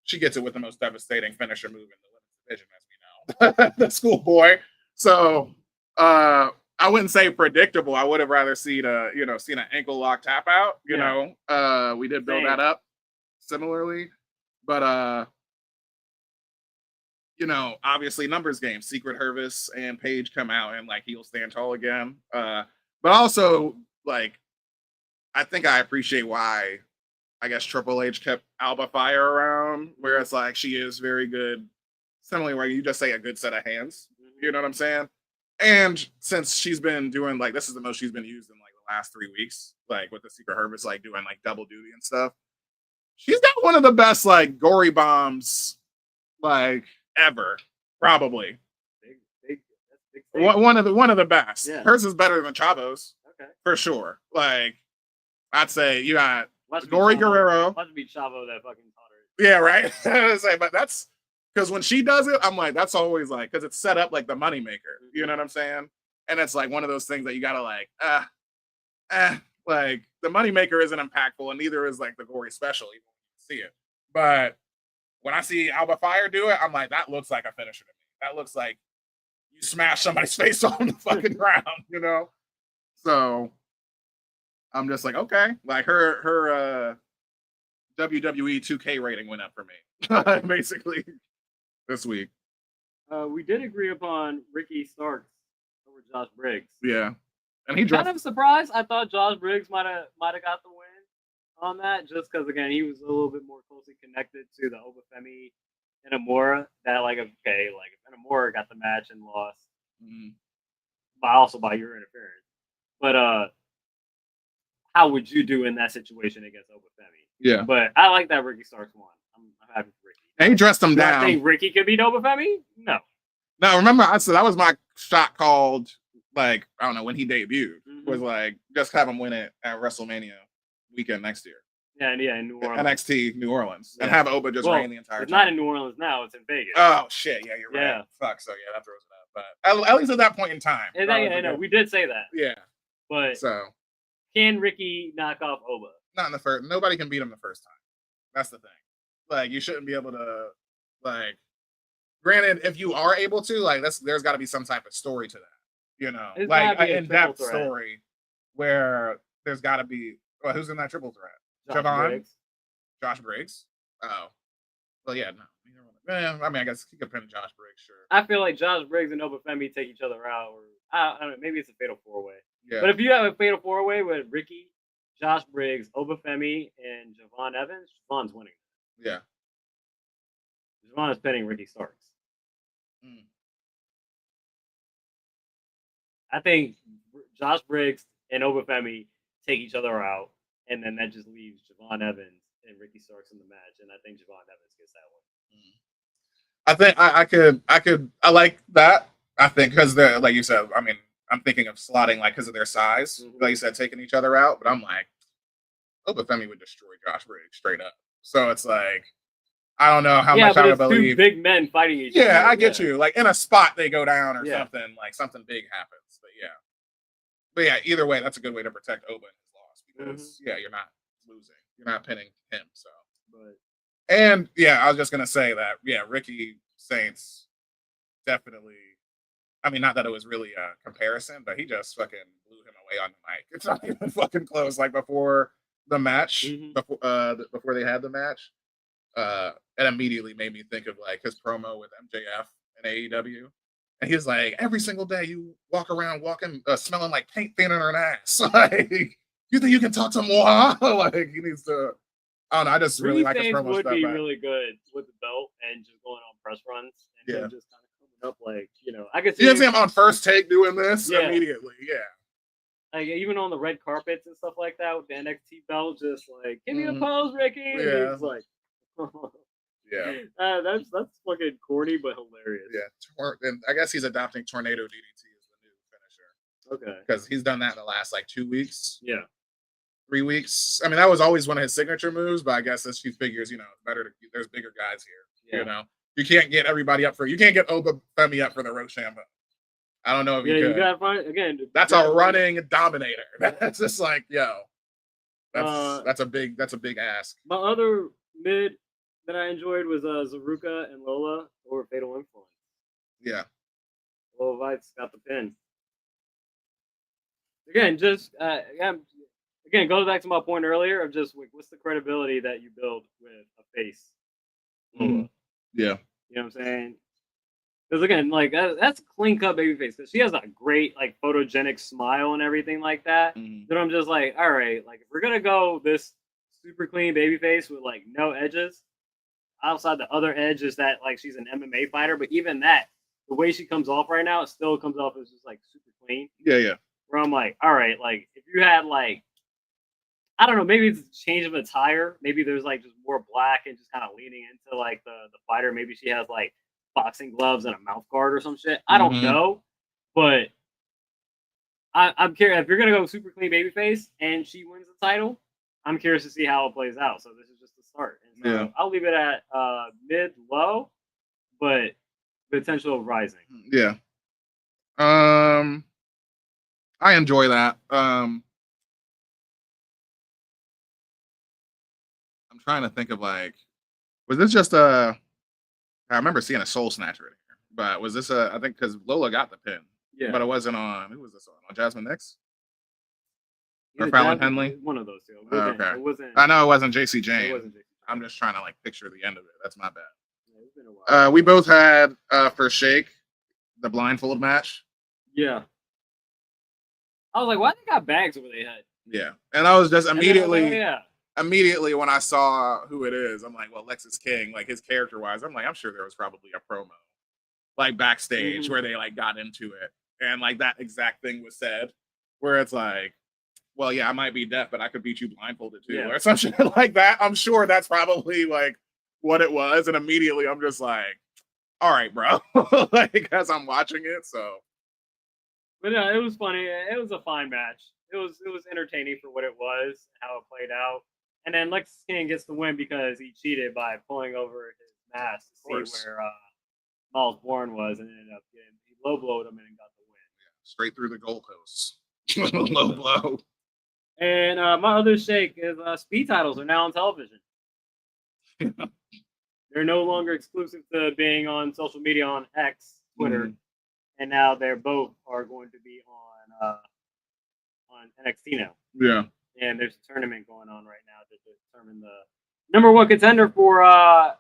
she gets it with the most devastating finisher move in the women's division, as we know. The schoolboy. So I wouldn't say predictable. I would have rather seen an ankle lock tap out. You know. We did build that up similarly. But obviously numbers game. Secret Hervis and Paige come out and like he'll stand tall again. But also like I think I appreciate why I guess Triple H kept Alba Fire around, where it's like she is very good. Similarly, where you just say a good set of hands. You know what I'm saying? And since she's been doing like this is the most she's been used in like the last 3 weeks, like with the Secret Hervis like doing like double duty and stuff. She's got one of the best like gory bombs like ever, probably. One of the best. Yeah. Hers is better than Chavo's, for sure. Like I'd say you got Gory Guerrero. Must be Chavo that fucking taught her. Yeah, right. But that's because when she does it, I'm like, that's always like because it's set up like the moneymaker. You know what I'm saying? And it's like one of those things that you gotta like, like the moneymaker isn't impactful, and neither is like the gory special, even when you see it. But when I see Alba Fire do it, I'm like, that looks like a finisher to me. That looks like you smash somebody's face on the fucking ground, So I'm just like, okay. Like her WWE 2K rating went up for me, basically, this week. We did agree upon Ricky Starks over Josh Briggs. Yeah. And he kind of surprised. I thought Josh Briggs might have got the win on that, just because again he was a little bit more closely connected to the Obafemi and Amora. That like if Amora got the match and lost, by your interference. But how would you do in that situation against Obafemi? Yeah. But I like that Ricky Starks won. I'm happy for Ricky. And he dressed him down. I think Ricky could beat Obafemi? No. No, remember I said that was my shot called like I don't know when he debuted. Was like just have him win it at WrestleMania weekend next year. Yeah, in New Orleans. NXT New Orleans. Yeah. And have Oba just reign the entire time. It's not in New Orleans now, it's in Vegas. Oh shit, yeah, you're right. Yeah. Fuck, so yeah, that throws it up. But at least at that point in time. I know, we did say that. Yeah. But so can Ricky knock off Oba? Not in the first. Nobody can beat him the first time. That's the thing. Like you shouldn't be able to like granted, if you are able to, like there's gotta be some type of story to that. It's like an in-depth story where there's gotta be who's in that triple threat? Josh Briggs. Oh. Well, yeah, no. I mean, I guess he could pin Josh Briggs, sure. I feel like Josh Briggs and Obafemi take each other out, or I don't know, maybe it's a fatal 4-way. Yeah. But if you have a fatal 4-way with Ricky, Josh Briggs, Obafemi, and Javon Evans, Javon's winning. Yeah. Javon is pinning Ricky Starks. I think Josh Briggs and Obafemi take each other out, and then that just leaves Javon Evans and Ricky Starks in the match, and I think Javon Evans gets that one. I think I like that. I think because they're like you said. I mean, I'm thinking of slotting like because of their size, like you said, taking each other out. But I'm like, Obafemi would destroy Josh Briggs straight up. So it's like, I don't know how much I would believe. Two big men fighting each other. Yeah, I get you. Like in a spot they go down or something. Like something big happens. But yeah, either way, that's a good way to protect Oba and his loss because you're not losing, you're not pinning him. So, and I was just gonna say that Ricky Saints definitely I mean, not that it was really a comparison, but he just fucking blew him away on the mic. It's not even fucking close. Like before the match, before they had the match, it immediately made me think of like his promo with MJF and AEW. And he's like, every single day you walk around smelling like paint thinner than ass. Like, you think you can talk to moi? Like, he needs to. I don't know. I just really like his promo would stuff. Be really good with the belt and just going on press runs and him just kind of coming up like, I could see. You see him on First Take doing this immediately. Yeah. Like even on the red carpets and stuff like that with the NXT belt, just like, give me a pose, Ricky. And it's like, that's fucking corny but hilarious. Yeah, and I guess he's adopting Tornado DDT as the new finisher. Okay. Because he's done that in the last like 2 weeks. Yeah. 3 weeks. I mean, that was always one of his signature moves, but I guess as he figures, it's better to there's bigger guys here. Yeah. You can't get everybody up you can't get Oba Femi up for the Rochambeau. I don't know if you could. You gotta find again. That's a running dominator. That's just like, that's a big ask. My other mid that I enjoyed was Zaruka and Lola or Fatal Influence. Yeah. Lola Vites got the pin. Again, just again, goes back to my point earlier of just like, what's the credibility that you build with a face? Mm-hmm. Yeah. You know what I'm saying? Because again, like that's a clean cut baby face. Because she has a great like photogenic smile and everything like that. Then I'm just like, all right, like if we're gonna go this super clean baby face with like no edges, outside the other edge is that like she's an MMA fighter. But even that, the way she comes off right now, it still comes off as just like super clean. Yeah. Where I'm like, all right, like if you had like, I don't know, maybe it's a change of attire. Maybe there's like just more black and just kind of leaning into like the fighter. Maybe she has like boxing gloves and a mouth guard or some shit. I don't know, but I'm curious if you're gonna go super clean babyface and she wins the title. I'm curious to see how it plays out. So this is just the start. And so I'll leave it at mid low, but potential of rising. Yeah. I enjoy that. I'm trying to think of like, was this just I remember seeing a Soul Snatcher in here, but was this I think because Lola got the pin, but it wasn't on. Who was this on Jasmine Nix or Fallon Henley? One of those two. Okay. It wasn't. I know it wasn't JC Jane. It wasn't JC Jane. I'm just trying to like picture the end of it. That's my bad. Yeah, it's been a while. We both had for Shake the blindfold match. Yeah. I was like, why they got bags over their head? Yeah, and I was just immediately. Like, Immediately when I saw who it is, I'm like, well, Lexus King, like his character wise, I'm like, I'm sure there was probably a promo like backstage where they like got into it and like that exact thing was said where it's like, well, yeah, I might be deaf, but I could beat you blindfolded too, or some shit like that. I'm sure that's probably like what it was. And immediately I'm just like, all right, bro, like as I'm watching it. So, but no, it was funny. It was a fine match. It was entertaining for what it was, how it played out. And then Lexus King gets the win because he cheated by pulling over his mask to see where Miles Bourne was, and ended up getting he low blowed him and got the win. Yeah, straight through the goalposts. Low blow. And my other shake is speed titles are now on television. They're no longer exclusive to being on social media on X, Twitter, and now they're both are going to be on NXT now. Yeah. And there's a tournament going on right now to determine the number one contender for at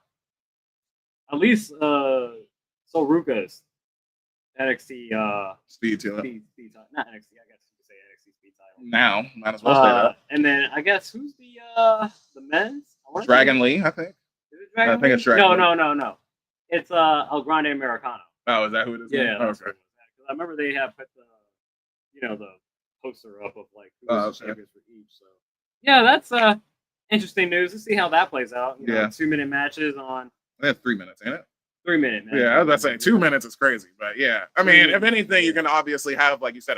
least Sol Ruka's NXT speed title. Not NXT, I guess you could say NXT speed title. Now, might as well say that. And then I guess who's the men's? Dragon Lee, I think. Is it Dragon Lee? It's Dragon Lee. No. It's El Grande Americano. Oh, is that who it is? Yeah. Okay. I remember they have put the poster up of like who's the champions for each. So yeah, that's interesting news. Let's see how that plays out. 2-minute matches on. They have 3 minutes, ain't it? 3 minute match. Yeah, I was about to say 2 minutes is crazy, but yeah. I mean, if anything, you can obviously have, like you said,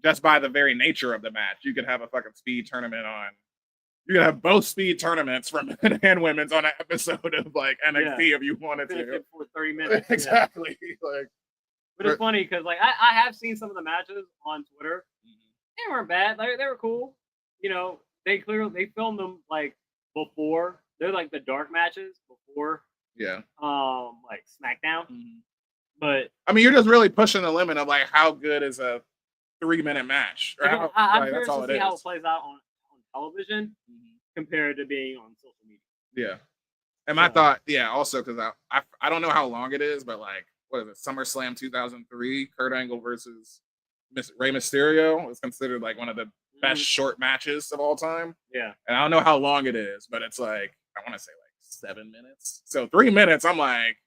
just by the very nature of the match, you could have a fucking speed tournament on. You could have both speed tournaments for men and women's on an episode of like NXT if you wanted to. For 30 minutes. Exactly. Like, but it's funny because like I have seen some of the matches on Twitter. They weren't bad. They were cool. They filmed them like before. They're like the dark matches before. Yeah. Like SmackDown. But I mean, you're just really pushing the limit of like how good is a 3-minute match. Or I'm curious to see how it plays out on television compared to being on social media. Yeah. And my thought, also because I don't know how long it is, but like, what is it? SummerSlam 2003, Kurt Angle versus Rey Mysterio was considered like one of the best short matches of all time. Yeah. And I don't know how long it is, but it's like, I want to say like 7 minutes. So 3 minutes, I'm like,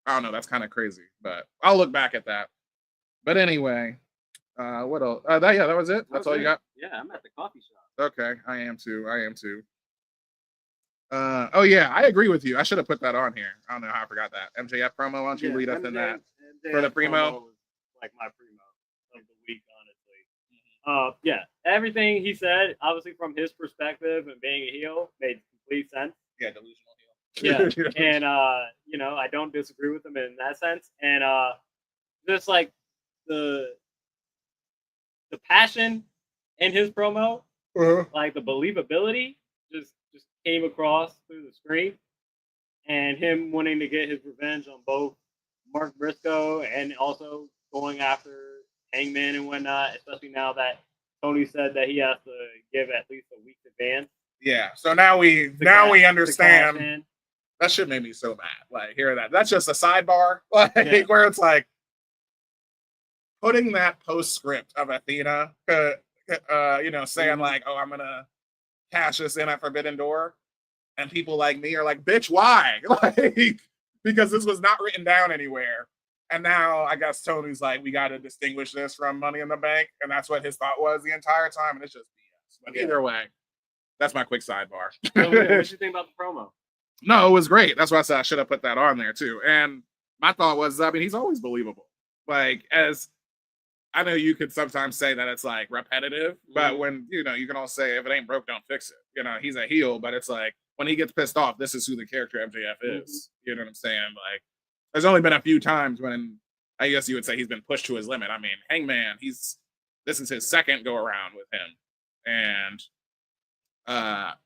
I don't know. That's kind of crazy, but I'll look back at that. But anyway, what else? That was it. That's all you got? Yeah, I'm at the coffee shop. Okay, I am too. Oh yeah, I agree with you. I should have put that on here. I don't know how I forgot that. MJF promo. Why don't you lead us in that for the primo? Was like my primo of the week, honestly. Yeah, everything he said, obviously from his perspective and being a heel, made complete sense. Yeah, delusional heel. Yeah, and I don't disagree with him in that sense. And just like the passion in his promo, like the believability, just came across through the screen, and him wanting to get his revenge on both Mark Briscoe and also going after Hangman and whatnot, especially now that Tony said that he has to give at least a week's advance. Yeah, so now we understand. That shit made me so mad. Like, hear that. That's just a sidebar. Like, where it's like putting that postscript of Athena, saying like, oh, I'm going to cash this in at Forbidden Door. And people like me are like, bitch, why? Like, because this was not written down anywhere. And now I guess Tony's like, we got to distinguish this from Money in the Bank. And that's what his thought was the entire time. And it's just BS. But either way, that's my quick sidebar. So, what did you think about the promo? No, it was great. That's why I said I should have put that on there too. And my thought was, I mean, he's always believable. Like, as I know you could sometimes say that it's like repetitive, but when, you can all say if it ain't broke, don't fix it. He's a heel, but it's like when he gets pissed off, this is who the character MJF is. You know what I'm saying? Like, there's only been a few times when I guess you would say he's been pushed to his limit. I mean, Hangman, this is his second go around with him. And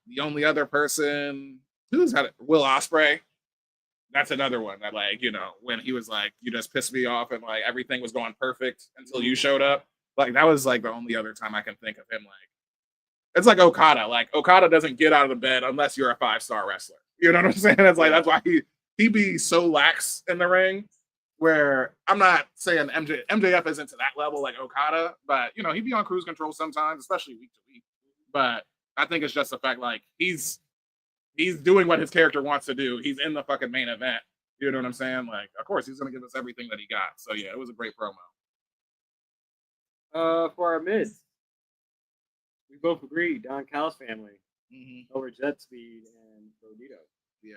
the only other person who's had it, Will Ospreay. That's another one that, like, when he was like, you just pissed me off and like everything was going perfect until you showed up. Like, that was like the only other time I can think of him. Like, it's like Okada. Like, Okada doesn't get out of the bed unless you're a 5-star wrestler. You know what I'm saying? It's like, that's why he be so lax in the ring, where I'm not saying MJF isn't to that level like Okada, but he'd be on cruise control sometimes, especially week to week. But I think it's just the fact, like, he's doing what his character wants to do. He's in the fucking main event. You know what I'm saying? Like, of course, he's going to give us everything that he got. So, yeah, it was a great promo. For our mids, we both agreed, Don Callis family over Jet Speed and Rodito. Yeah.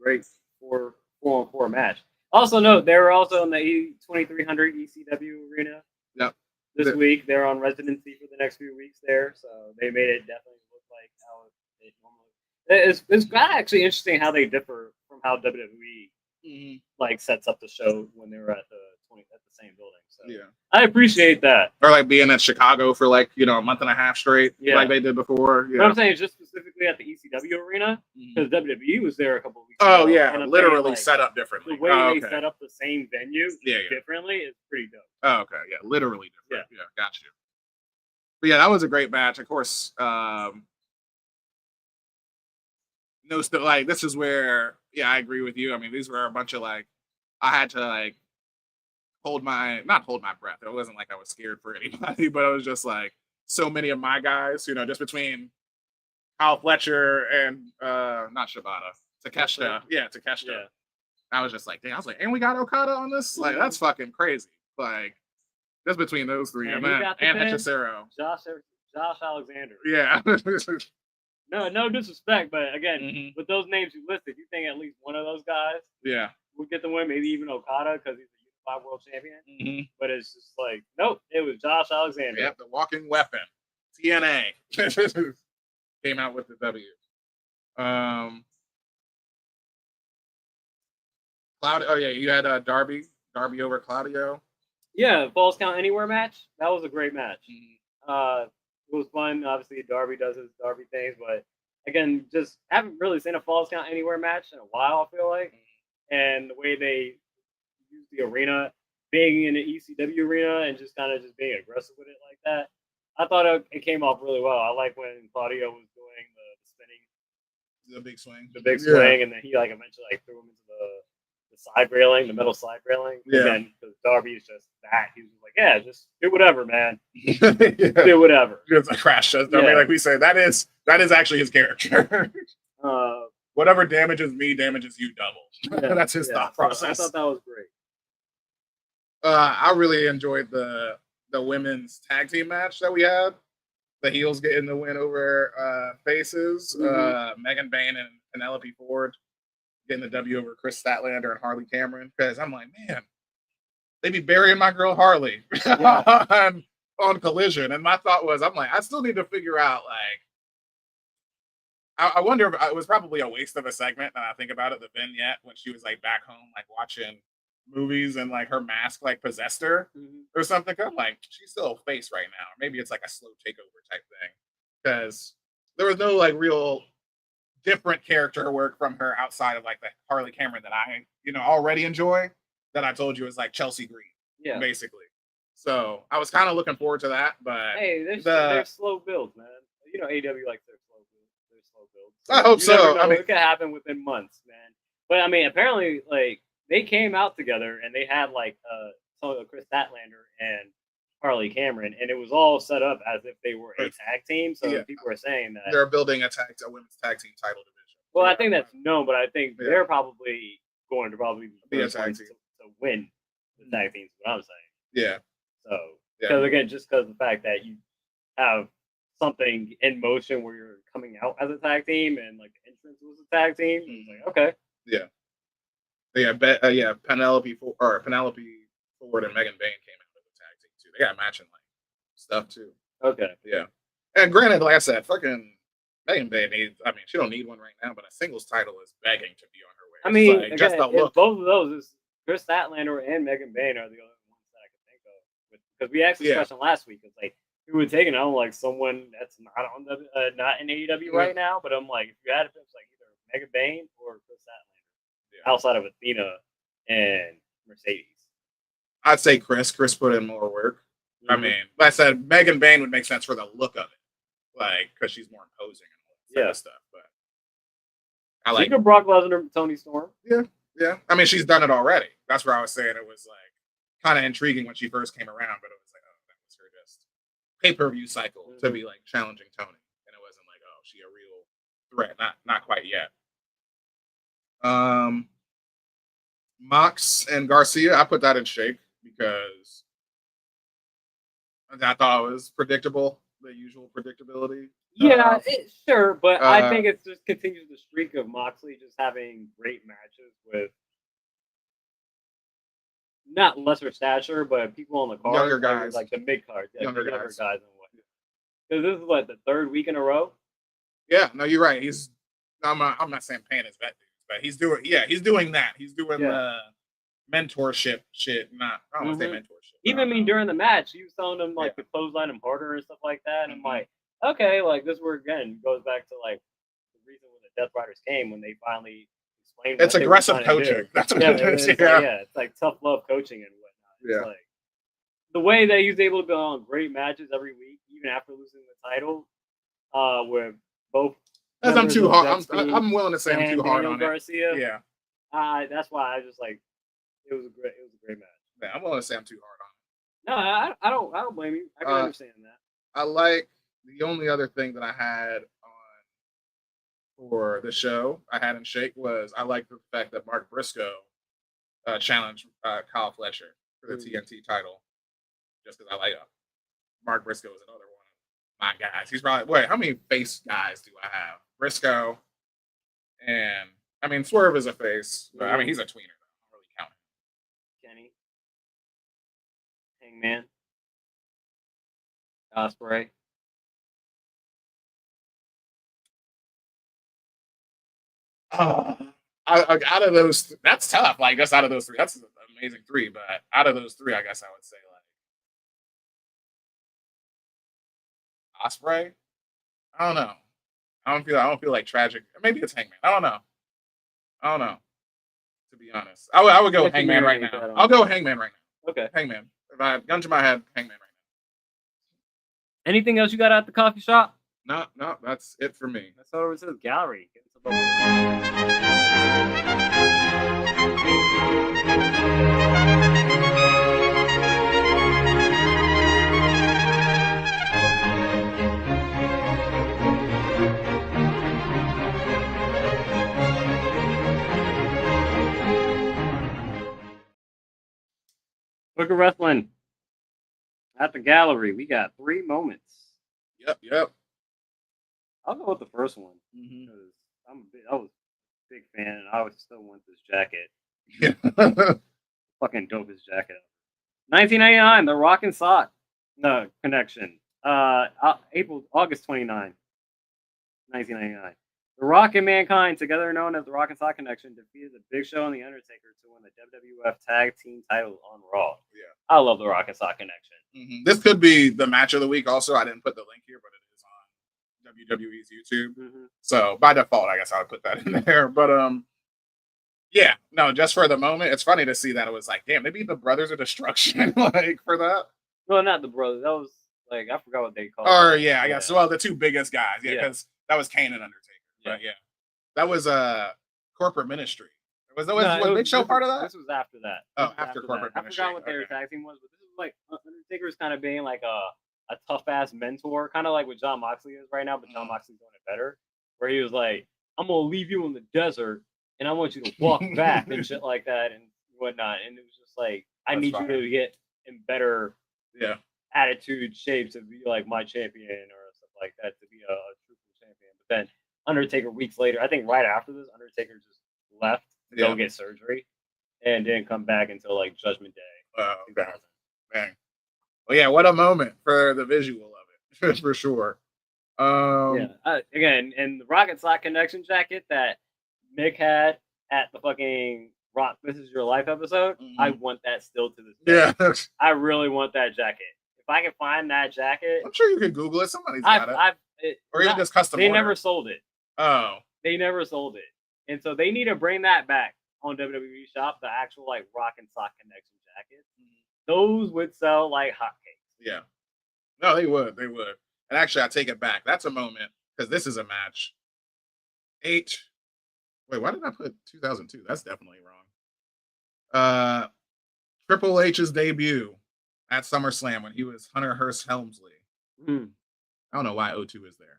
Great 4-on-4 match. Also note, they were also in the 2300 ECW arena. Yep. This week. They're on residency for the next few weeks there. So they made it definitely look like how it normally. It's actually interesting how they differ from how WWE like sets up the show when they were at the same building. So yeah, I appreciate that. Or like being at Chicago for like a month and a half straight, like they did before. Yeah. But I'm saying just specifically at the ECW arena because WWE was there a couple of weeks ago. Oh yeah, literally set up differently. The way they set up the same venue differently is pretty dope. Oh, okay, yeah, literally different. Yeah, got you. But yeah, that was a great match. Of course, like this is where I agree with you. I mean, these were a bunch of like I had to like not hold my breath. It wasn't like I was scared for anybody, but it was just like so many of my guys, just between Kyle Fletcher and not Shibata, Takeshita. Yeah, Takeshita. Yeah. I was just like, dang, I was like, and we got Okada on this? Like, that's fucking crazy. Like, just between those three and Hechicero. Josh Alexander. Yeah. No disrespect, but again, with those names you listed, you think at least one of those guys would get the win, maybe even Okada because he's a Unified World Champion. But it's just like, nope, it was Josh Alexander. Yep, the walking weapon. TNA. Came out with the W. You had Darby over Claudio. Yeah, Falls Count Anywhere match. That was a great match. It was fun. Obviously, Darby does his Darby things, but again, just haven't really seen a Falls Count Anywhere match in a while, I feel like. And the way they used the arena, being in the ECW arena and just kind of just being aggressive with it like that. I thought it came off really well. I like when Claudio was doing the spinning, the big swing, and then he like eventually like threw him into the side railing, the metal side railing. Yeah. And then because Darby is just that, he was like, yeah, just do whatever, man. Do whatever. It's a crash test. I mean, like we say, that is actually his character. Whatever damages me damages you double. Yeah, that's his thought process. I thought that was great. I really enjoyed the women's tag team match that we had. The heels getting the win over faces. Megan Bayne and Penelope Ford getting the W over Chris Statlander and Harley Cameron. Because I'm like, man, they be burying my girl Harley on Collision. And my thought was, I'm like, I still need to figure out, like, I wonder if it was probably a waste of a segment. And I think about it, the vignette when she was like back home, like watching movies and like her mask like possessed her or something. I'm like, she's still a face right now. Maybe it's like a slow takeover type thing because there was no like real different character work from her outside of like the Harley Cameron that I already enjoy. That I told you is like Chelsea Green, basically. So I was kind of looking forward to that, but hey, they're slow builds, man. AW likes their slow builds. So I hope so. I mean, it could happen within months, man. But I mean, apparently, like they came out together and they had like Chris Statlander and Harley Cameron, and it was all set up as if they were a tag team. So people are saying that they're building a women's tag team title division. Well, I think that's known, but I think they're probably going to be a tag team to win the tag teams. What I'm saying. Yeah. So because again, just because of the fact that you have something in motion where you're coming out as a tag team and like the entrance was a tag team, it's like okay. Yeah. Penelope Ford and Megan Bayne came out with the tag team too. They got matching like stuff too. Okay. Yeah. And granted, like I said, fucking Megan Bayne she don't need one right now, but a singles title is begging to be on her way. I mean, like, just the look. Both of those is Chris Statlander and Megan Bayne are the only ones that I can think of. Because we asked this question last week. It's like who would take it on like someone that's not on the not in AEW right now. But I'm like, if you had it, it's like either Megan Bayne or Chris Statlander. Outside of Athena and Mercedes, I'd say Chris. Chris put in more work. I mean, like I said, Megan Bayne would make sense for the look of it, like because she's more imposing and all that stuff. But I like Brock Lesnar, Tony Storm. Yeah. I mean, she's done it already. That's where I was saying it was like kind of intriguing when she first came around, but it was like, oh, that was her just pay-per-view cycle to be like challenging Tony, and it wasn't like, oh, she a real threat. Not quite yet. Mox and Garcia, I put that in shake because I thought it was predictable, the usual predictability. Yeah, sure, but I think it just continues the streak of Moxley just having great matches with not lesser stature, but people on the card, younger guys, like the mid card, younger guys, and what. Because this is the third week in a row. Yeah, no, you're right. I'm not saying paying his vet dues, but he's doing that. He's doing the mentorship shit. I don't want to say mentorship. Even during the match, he was telling them like to clothesline him harder and stuff like that. And I'm like, okay, like this where again goes back to like the reason when the Death Riders came when they finally explained. It's aggressive coaching. That's what it is. It's like tough love coaching and whatnot. It's like the way that he was able to go on great matches every week, even after losing the title, with both. As I'm too hard. I'm willing to say I'm too hard on Garcia. it. Yeah. That's why I just like it was a great match. Yeah, I'm willing to say I'm too hard on it. No, I don't blame you. I can understand that. I like the only other thing that I had on for the show I had in shake was I like the fact that Mark Briscoe challenged Kyle Fletcher for the TNT title. Just because I like Mark Briscoe is another one of my guys. He's probably how many face guys do I have? Briscoe, and I mean Swerve is a face, but I mean he's a tweener. I don't really count him. Kenny, Hangman, Ospreay. Out of those, that's tough. Like just out of those three, that's an amazing three. But out of those three, I guess I would say like Ospreay. I don't know. I don't feel like tragic. Maybe it's Hangman. I don't know. To be honest, I would go Hangman right now. I'll go Hangman right now. Okay, Hangman. If I have gun to my head, Hangman right now. Anything else you got at the coffee shop? No, that's it for me. That's all it says. Gallery. Book of Wrestling. At the gallery, we got 3 moments. Yep. I'll go with the first one because I was a big fan, and I always still want this jacket. Yeah. Fucking dopest jacket. 1999, the Rock and Sock connection. August 29, 1999. The Rock and Mankind, together known as the Rock and Sock Connection, defeated the Big Show and the Undertaker to win the WWF Tag Team titles on Raw. Yeah, I love the Rock and Sock Connection. This could be the match of the week. Also, I didn't put the link here, but it is on WWE's YouTube. So by default, I guess I'll put that in there. But yeah, no, just for the moment, it's funny to see that it was like, damn, they beat the Brothers of Destruction like for that. Well, not the Brothers. That was like I forgot what they called. Or I guess the 2 biggest guys. Yeah, because that was Kane and Undertaker. But that was Corporate Ministry. Was Big Show part of that? This was after that. After Corporate Ministry. I forgot what their tag team was, but this was like Undertaker's kind of being like a tough ass mentor, kind of like what John Moxley is right now, but John Moxley's doing it better. Where he was like, "I'm gonna leave you in the desert, and I want you to walk back and shit like that and whatnot." And it was just like, I need you to get in better attitude shape to be like my champion or stuff like that, to be a truthful champion. But then Undertaker weeks later, I think right after this, Undertaker just left to go get surgery and didn't come back until like Judgment Day. Oh, bang. Well, yeah, what a moment for the visual of it, for sure. Again, and the Rock and Sock Connection jacket that Mick had at the fucking Rock This Is Your Life episode, I want that still to this day. Yeah. I really want that jacket. If I can find that jacket, I'm sure you can Google it. Somebody's got it. Or even just custom They order. never sold it. Oh. They never sold it. And so they need to bring that back on WWE Shop, the actual like Rock and Sock Connection jackets. Those would sell like hotcakes. Yeah. No, they would. They would. And actually, I take it back. That's a moment, because this is a match. Wait, why did I put 2002? That's definitely wrong. Triple H's debut at SummerSlam when he was Hunter Hearst Helmsley. I don't know why 02 is there.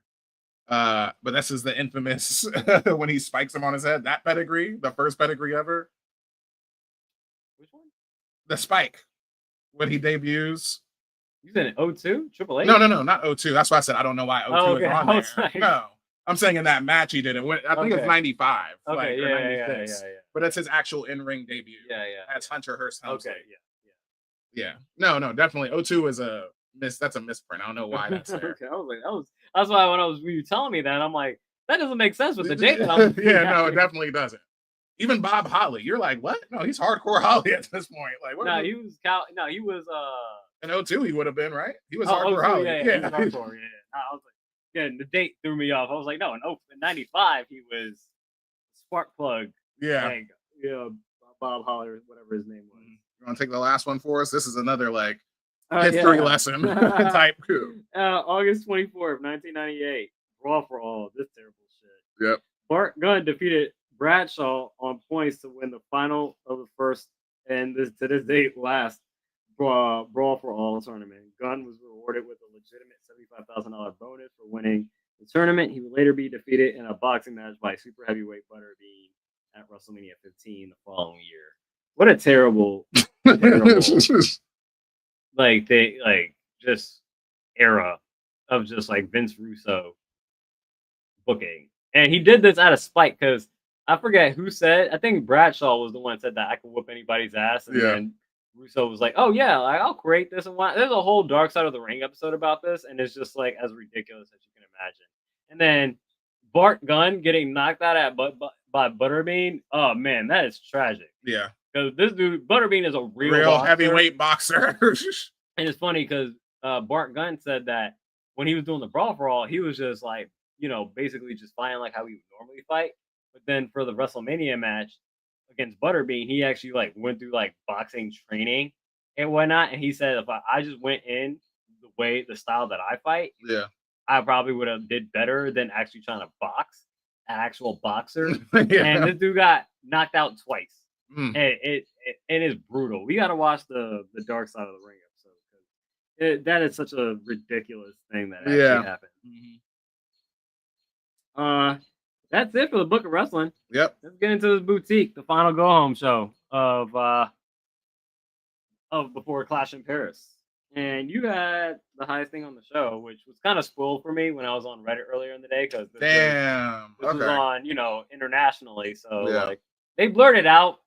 But this is the infamous when he spikes him on his head. That pedigree, the first pedigree ever. Which one? The spike when he debuts. You said 02? Triple H? No, not 02. That's why I said I don't know why 02 is on there. Like... No, I'm saying in that match he did it. I think it's 95. Okay, or 96. But that's his actual in-ring debut. Yeah. That's Hunter Hearst Helmsley. Okay, yeah. No, definitely. 02 is a miss. That's a misprint. I don't know why that's there. Okay, I was like, that's why when you were telling me that, I'm like, that doesn't make sense with the date. No, it definitely doesn't. Even Bob Holly, you're like, what? No, he's hardcore Holly at this point. Like, what? He was in 02, he would have been, right? He was hardcore Holly. Yeah. He was hardcore, I was like, the date threw me off. I was like, no, in 95, he was Spark Plug. Yeah. Like, Bob Holly or whatever his name was. You want to take the last one for us? This is another like history lesson type coup. August 24th, 1998. Brawl for All. This terrible shit. Yep. Bart Gunn defeated Bradshaw on points to win the final of the first and to this date last Brawl for All tournament. Gunn was rewarded with a legitimate $75,000 bonus for winning the tournament. He would later be defeated in a boxing match by super heavyweight Butterbean at WrestleMania 15 the following year. What a terrible just era of just like Vince Russo booking. And he did this out of spite because I forget who said, I think Bradshaw was the one that said that I could whoop anybody's ass. And then Russo was like, oh yeah, like I'll create this and what. There's a whole Dark Side of the Ring episode about this, and it's just like as ridiculous as you can imagine. And then Bart Gunn getting knocked out by Butterbean. Oh man, that is tragic. Yeah. Because this dude, Butterbean, is a real heavyweight boxer. And it's funny because Bart Gunn said that when he was doing the Brawl for All, he was just like, basically just fighting like how he would normally fight. But then for the WrestleMania match against Butterbean, he actually like went through like boxing training and whatnot, and he said if I just went in the style that I fight, I probably would have did better than actually trying to box an actual boxer. And this dude got knocked out twice. And it is brutal. We got to watch the Dark Side of the Ring episode. That is such a ridiculous thing that actually happened. That's it for the Book of Wrestling. Yep. Let's get into this boutique, the final go home show of before Clash in Paris. And you had the highest thing on the show, which was kind of spoiled for me when I was on Reddit earlier in the day because this was on, internationally. So like they blurred it out.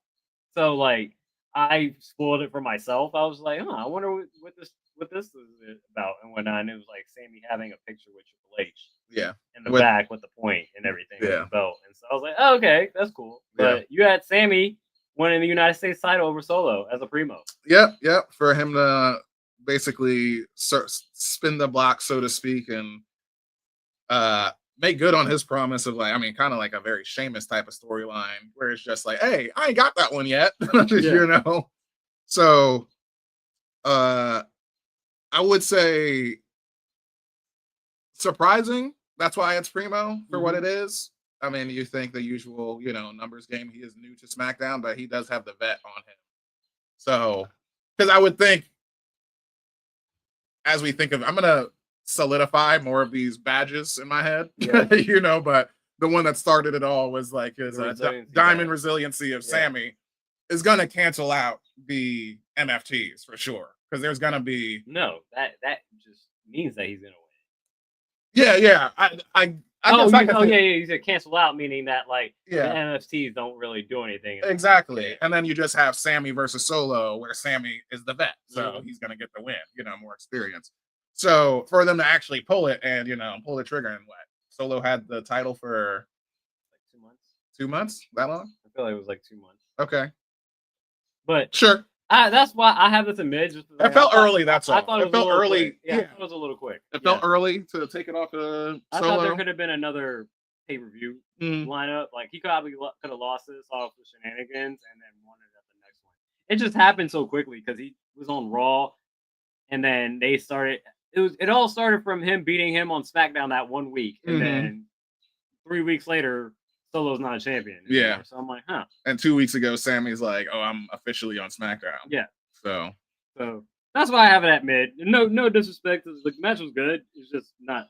So like I spoiled it for myself. I was like, I wonder what this is about and whatnot. And it was like Sammy having a picture with Triple H. Yeah. In the back with the point and everything. Yeah. The belt. And so I was like, oh, okay, that's cool. But you had Sammy winning the United States title over Solo as a primo. Yep. For him to basically spin the block, so to speak, and make good on his promise of kind of like a very Sheamus type of storyline where it's just like, hey, I ain't got that one yet. So I would say surprising. That's why it's primo for what it is. I mean, you think the usual, numbers game. He is new to SmackDown, but he does have the vet on him. So, because I would think, as we think of, I'm gonna solidify more of these badges in my head, but the one that started it all was like his diamond resiliency of Sammy is gonna cancel out the MFTs for sure because there's gonna be that just means that he's gonna win. Yeah. You said cancel out, meaning that the NFTs don't really do anything. Exactly. And then you just have Sammy versus Solo, where Sammy is the vet, so he's gonna get the win. More experience. So for them to actually pull it and pull the trigger, and what Solo had the title for like 2 months. 2 months? That long? I feel like it was like 2 months. Okay. But sure. That's why I have this in mid. It felt early. That's all. I thought it felt early. It was a little quick. It felt early to take it off Solo. I thought there could have been another pay-per-view lineup. Like he probably could have lost this off the shenanigans and then won it at the next one. It just happened so quickly because he was on Raw, and then they started. It all started from him beating him on SmackDown that 1 week, and then 3 weeks later, Solo's not a champion anymore. Yeah. So I'm like, And 2 weeks ago, Sammy's like, "Oh, I'm officially on SmackDown." Yeah. So that's why I have it at mid. No disrespect. The match was good. It's just not.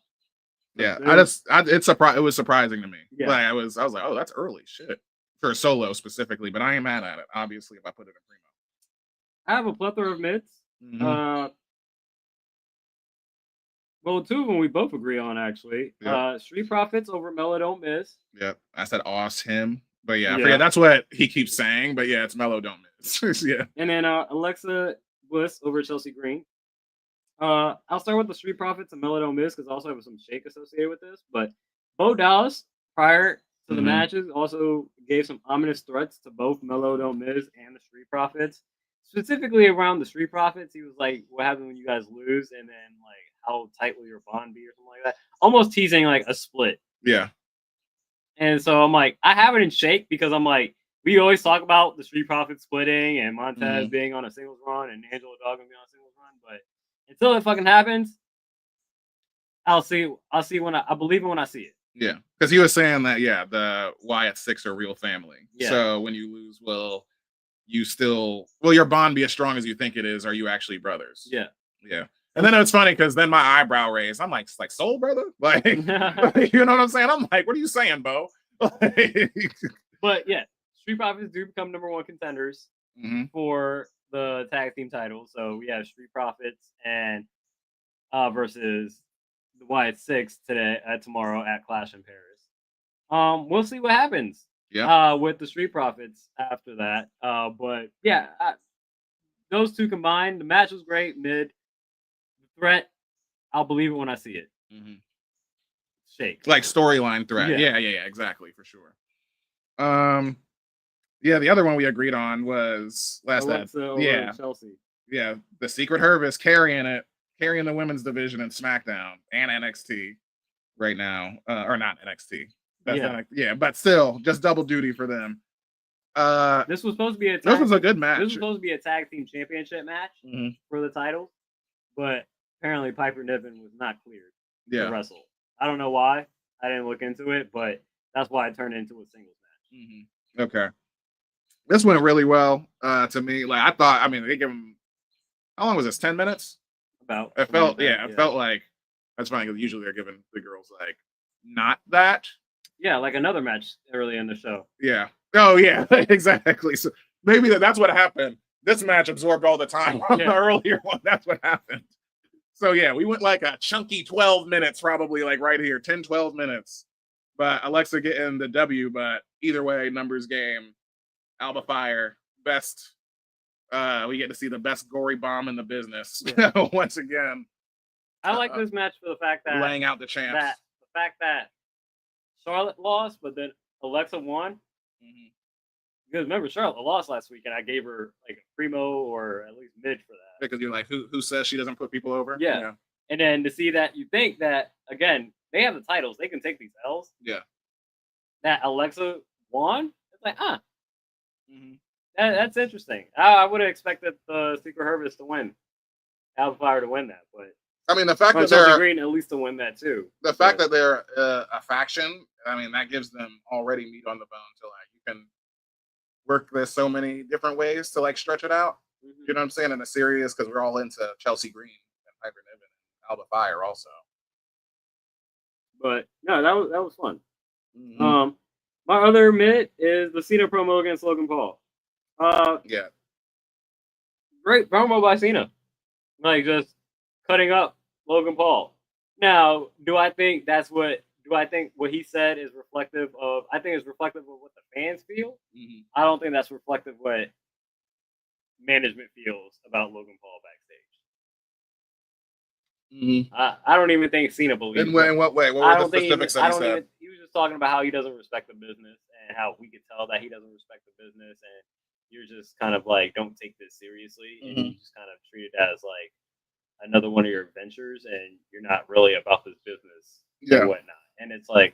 Yeah. It was surprising to me. Yeah. Like I was like, oh, that's early shit for Solo specifically, but I ain't mad at it. Obviously, if I put it in primo, I have a plethora of mids. Well, two of them we both agree on, actually. Yep. Street Profits over Melo Don't Miss. Yep. I said him. But I forget. That's what he keeps saying. But it's Melo Don't Miss. Yeah. And then Alexa Bliss over Chelsea Green. I'll start with the Street Profits and Melo Don't Miss because I also have some shake associated with this. But Bo Dallas, prior to the matches, also gave some ominous threats to both Melo Don't Miss and the Street Profits. Specifically around the Street Profits, he was like, what happened when you guys lose? And then how tight will your bond be or something like that? Almost teasing like a split. Yeah. And so I'm like, I have it in shake because I'm like, we always talk about the Street Profits splitting and Montez being on a singles run and Angelo Dawg being on a singles run. But until it fucking happens, I'll see when I believe it when I see it. Yeah. Because he was saying that, the Wyatt Six are real family. Yeah. So when you lose, will your bond be as strong as you think it is? Are you actually brothers? Yeah. Yeah. And then it's funny because then my eyebrow raised. I'm like soul brother? Like, you know what I'm saying? I'm like, what are you saying, Bo? But yeah, Street Profits do become number one contenders for the tag team title. So we have Street Profits and versus the Wyatt Six tomorrow at Clash in Paris. We'll see what happens. Yeah. With the Street Profits after that. But yeah, those two combined, the match was great. Mid threat, I'll believe it when I see it. Shake like storyline threat. Yeah, exactly, for sure. The other one we agreed on was Chelsea. Yeah, the Secret Hervis carrying the women's division in SmackDown and NXT right now, or not NXT. But still, just double duty for them. This was supposed to be this was a good match. This was supposed to be a tag team championship match for the title, but apparently Piper Niven was not cleared to wrestle. I don't know why. I didn't look into it, but that's why it turned into a singles match. Okay. This went really well to me. Like I thought. I mean, they give him. How long was this? 10 minutes. About. It felt. It felt like. That's funny because usually they're giving the girls like not that. Yeah, like another match early in the show. Yeah. Oh yeah, exactly. So maybe that's what happened. This match absorbed all the time from the earlier one. That's what happened. So yeah, we went like a chunky 12 minutes, probably like right here, 10, 12 minutes. But Alexa getting the W, but either way, numbers game. Alba Fire, best. We get to see the best gory bomb in the business once again. I like this match for the fact that laying out the champs. The fact that Charlotte lost, but then Alexa won. Because remember, Charlotte lost last week, and I gave her like a primo or at least mid for that. Because you're like, who says she doesn't put people over? Yeah. And then to see that, you think that again, they have the titles, they can take these L's. Yeah. That Alexa won. It's like, that's interesting. I would have expected the Secret Harvest to win, Alba Fire to win that, but I mean, the fact that they're Green at least to win that too. The fact that they're a faction, I mean, that gives them already meat on the bone to like you can work this so many different ways to like stretch it out. You know what I'm saying? In a series, because we're all into Chelsea Green and Piper Niven and Alba Fire also. But no, that was fun. My other mid is the Cena promo against Logan Paul. Great promo by Cena. Like just cutting up Logan Paul. Now, do I think what he said is reflective of? I think it's reflective of what the fans feel. I don't think that's reflective of what management feels about Logan Paul backstage. I don't even think Cena believes. In what way? What were the specifics that he said? He was just talking about how he doesn't respect the business and how we could tell that he doesn't respect the business, and you're just kind of like, don't take this seriously, and you just kind of treat it as like another one of your adventures, and you're not really about this business and whatnot. And it's like,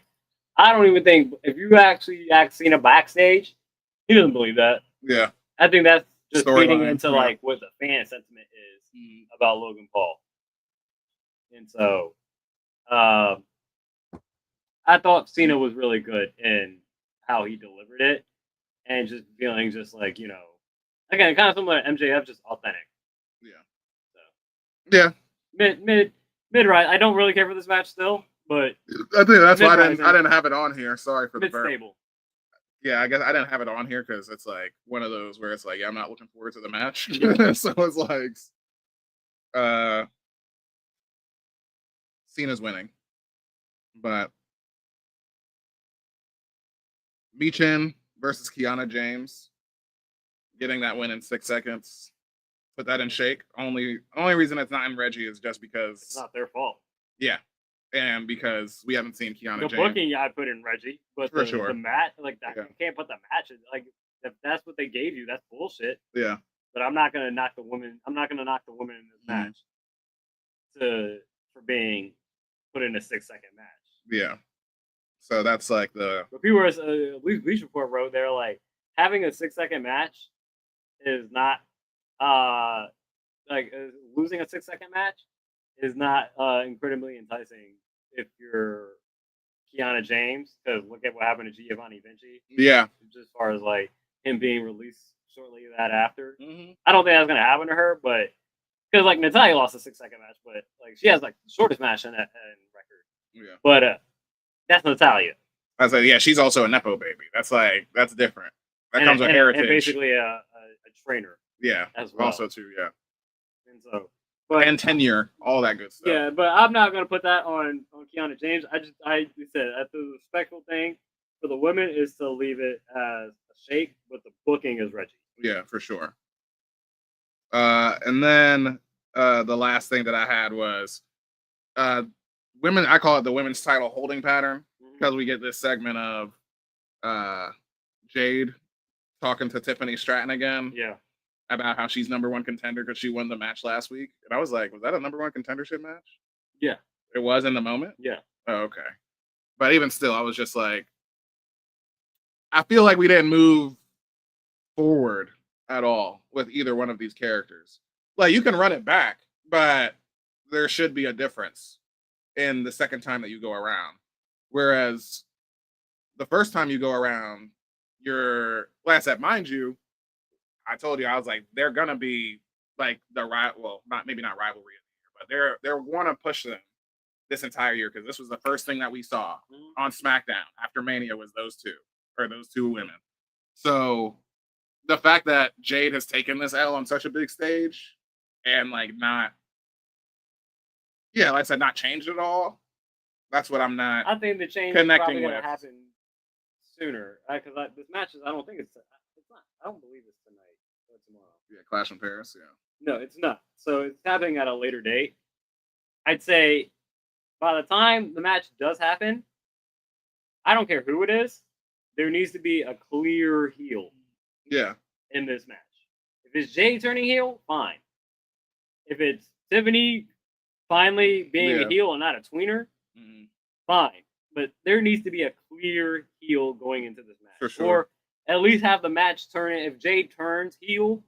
I don't even think if you actually ask Cena backstage, he doesn't believe that. Yeah, I think that's just feeding into like what the fan sentiment is about Logan Paul. And so, I thought Cena was really good in how he delivered it, and just feeling just like, you know, again, kind of similar to MJF, just authentic. Yeah. Mid right. I don't really care for this match still, but I think that's why I didn't have it on here. Sorry for the burp. Stable. Yeah, I guess I didn't have it on here because it's like one of those where it's like, I'm not looking forward to the match. So it's like, Cena's winning, but Michin versus Kiana James, getting that win in 6 seconds. Put that in shake. Only reason it's not in Reggie is just because it's not their fault. Yeah, and because we haven't seen Kiana James. The booking I put in Reggie, but for sure the match like that you can't put the match in, like if that's what they gave you, that's bullshit. Yeah, but I'm not gonna knock the woman. I'm not gonna knock the woman in this match for being put in a 6 second match. Yeah, so that's like the. But people were at least Bleach Report wrote they're like having a 6 second match is not. Losing a 6 second match is not incredibly enticing if you're Kiana James, because look at what happened to Giovanni Vinci. Yeah. Just as far as like him being released shortly that after. I don't think that's gonna happen to her, but because like Natalya lost a 6 second match, but like she has like the shortest match in record. Yeah. But that's Natalya. I was like, yeah, she's also a Nepo baby. That's different. That comes with heritage. And basically a trainer. Yeah, as well. Also too, yeah. And so, and tenure, all that good stuff. Yeah, but I'm not gonna put that on Kiana James. I said the respectful thing for the women is to leave it as a shake, but the booking is Reggie. Yeah, for sure. And then the last thing that I had was women. I call it the women's title holding pattern because we get this segment of Jade talking to Tiffany Stratton again. Yeah. About how she's number one contender because she won the match last week. And I was like, was that a number one contendership match? Yeah. It was in the moment? Yeah. Oh, okay. But even still, I was just like, I feel like we didn't move forward at all with either one of these characters. Like, you can run it back, but there should be a difference in the second time that you go around. Whereas the first time you go around, you're, like I said, mind you, I told you, I was like, they're gonna be like the maybe not rivalry, but they're going to push them this entire year because this was the first thing that we saw on SmackDown after Mania was those two women. So the fact that Jade has taken this L on such a big stage and like not changed at all. That's what I'm not. I think the change is probably going to happen sooner because this match is. I don't think it's not. I don't believe it's tonight or tomorrow. Yeah, Clash in Paris. Yeah. No, it's not. So it's happening at a later date. I'd say by the time the match does happen, I don't care who it is. There needs to be a clear heel. Yeah. In this match, if it's Jay turning heel, fine. If it's Tiffany finally being a heel and not a tweener, fine. But there needs to be a clear heel going into this match. For sure. Or at least have the match turn it. If Jade turns heel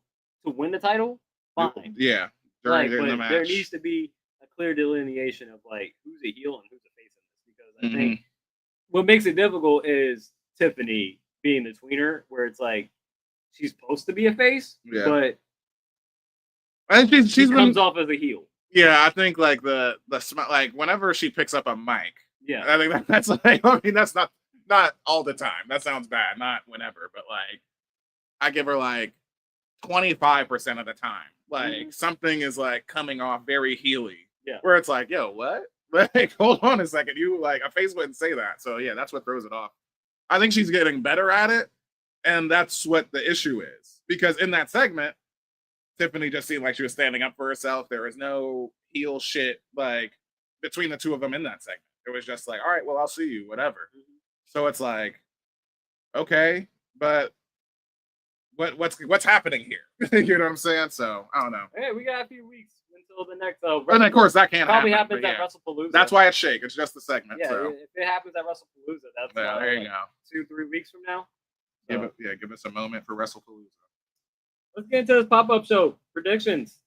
to win the title, fine. Yeah. But there needs to be a clear delineation of like who's a heel and who's a face in this. Because I think what makes it difficult is Tiffany being the tweener, where it's like she's supposed to be a face, but I think she comes off as a heel. Yeah, I think like the like whenever she picks up a mic. Yeah, I think that's like, I mean, that's not all the time. That sounds bad. Not whenever, but like I give her like 25% of the time. Like something is like coming off very heely. Yeah, where it's like, yo, what? Like, hold on a second. You like a face wouldn't say that. So yeah, that's what throws it off. I think she's getting better at it, and that's what the issue is. Because in that segment, Tiffany just seemed like she was standing up for herself. There was no heel shit like between the two of them in that segment. It was just like, all right, well, I'll see you, whatever. So it's like, okay, but what's happening here? You know what I'm saying? So I don't know. Hey, we got a few weeks until the next. And of course, that can't probably happen, happens at WrestlePalooza. That's why it's shake. It's just the segment. Yeah, so. if it happens at WrestlePalooza, that's there you go. 2-3 weeks from now. So. Give us a moment for WrestlePalooza. Let's get into this pop-up show predictions.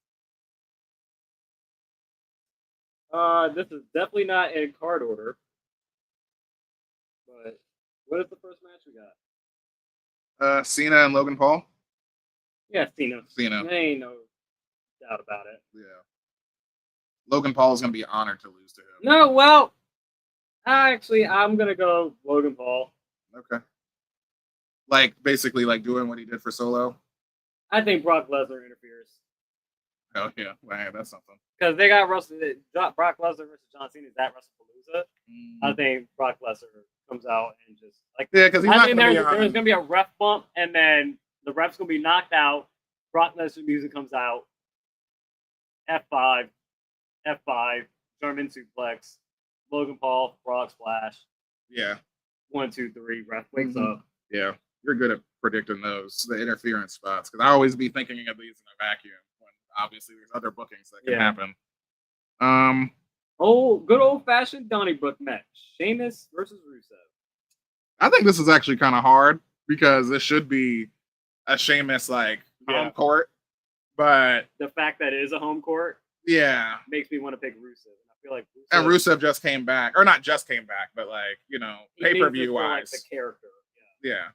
This is definitely not in card order. But what is the first match we got? Cena and Logan Paul. Yeah, Cena. There ain't no doubt about it. Yeah. Logan Paul is going to be honored to lose to him. No, well, actually, I'm going to go Logan Paul. Okay. Like, basically, like doing what he did for Solo? I think Brock Lesnar interferes. Oh, yeah. Man, that's something. Because they got Brock Lesnar versus John Cena at WrestlePalooza. I think Brock Lesnar comes out and just like because I think there's going to be a ref bump, and then the ref's going to be knocked out. Brock Lesnar music comes out. F5, German suplex, Logan Paul, frog splash. Yeah. 1, 2, 3. Ref wakes up. Yeah, you're good at predicting the interference spots because I always be thinking of these in a vacuum when obviously there's other bookings that can happen. Good old fashioned Donnybrook match: Sheamus versus Rusev. I think this is actually kind of hard because this should be a Sheamus like home court, but the fact that it is a home court, makes me want to pick Rusev. And I feel like Rusev just came back, or not just came back, but like pay-per-view wise, like the character. Yeah,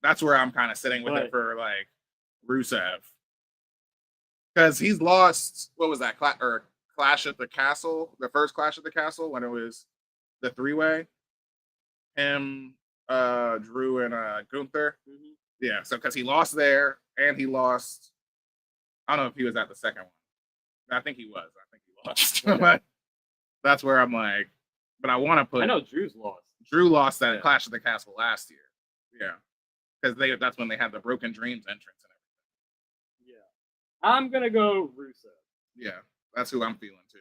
that's where I'm kind of sitting with it for like Rusev because he's lost. What was that? Clash at the Castle, the first Clash at the Castle when it was the 3-way. Him, Drew, and Gunther. Yeah, so because he lost there and he lost. I don't know if he was at the second one. I think he was. I think he lost. But that's where I'm like, but I want to put. I know Drew's lost. Drew lost that Clash at the Castle last year. Yeah, because that's when they had the Broken Dreams entrance and everything. Yeah, I'm gonna go Rusev. Yeah, that's who I'm feeling too.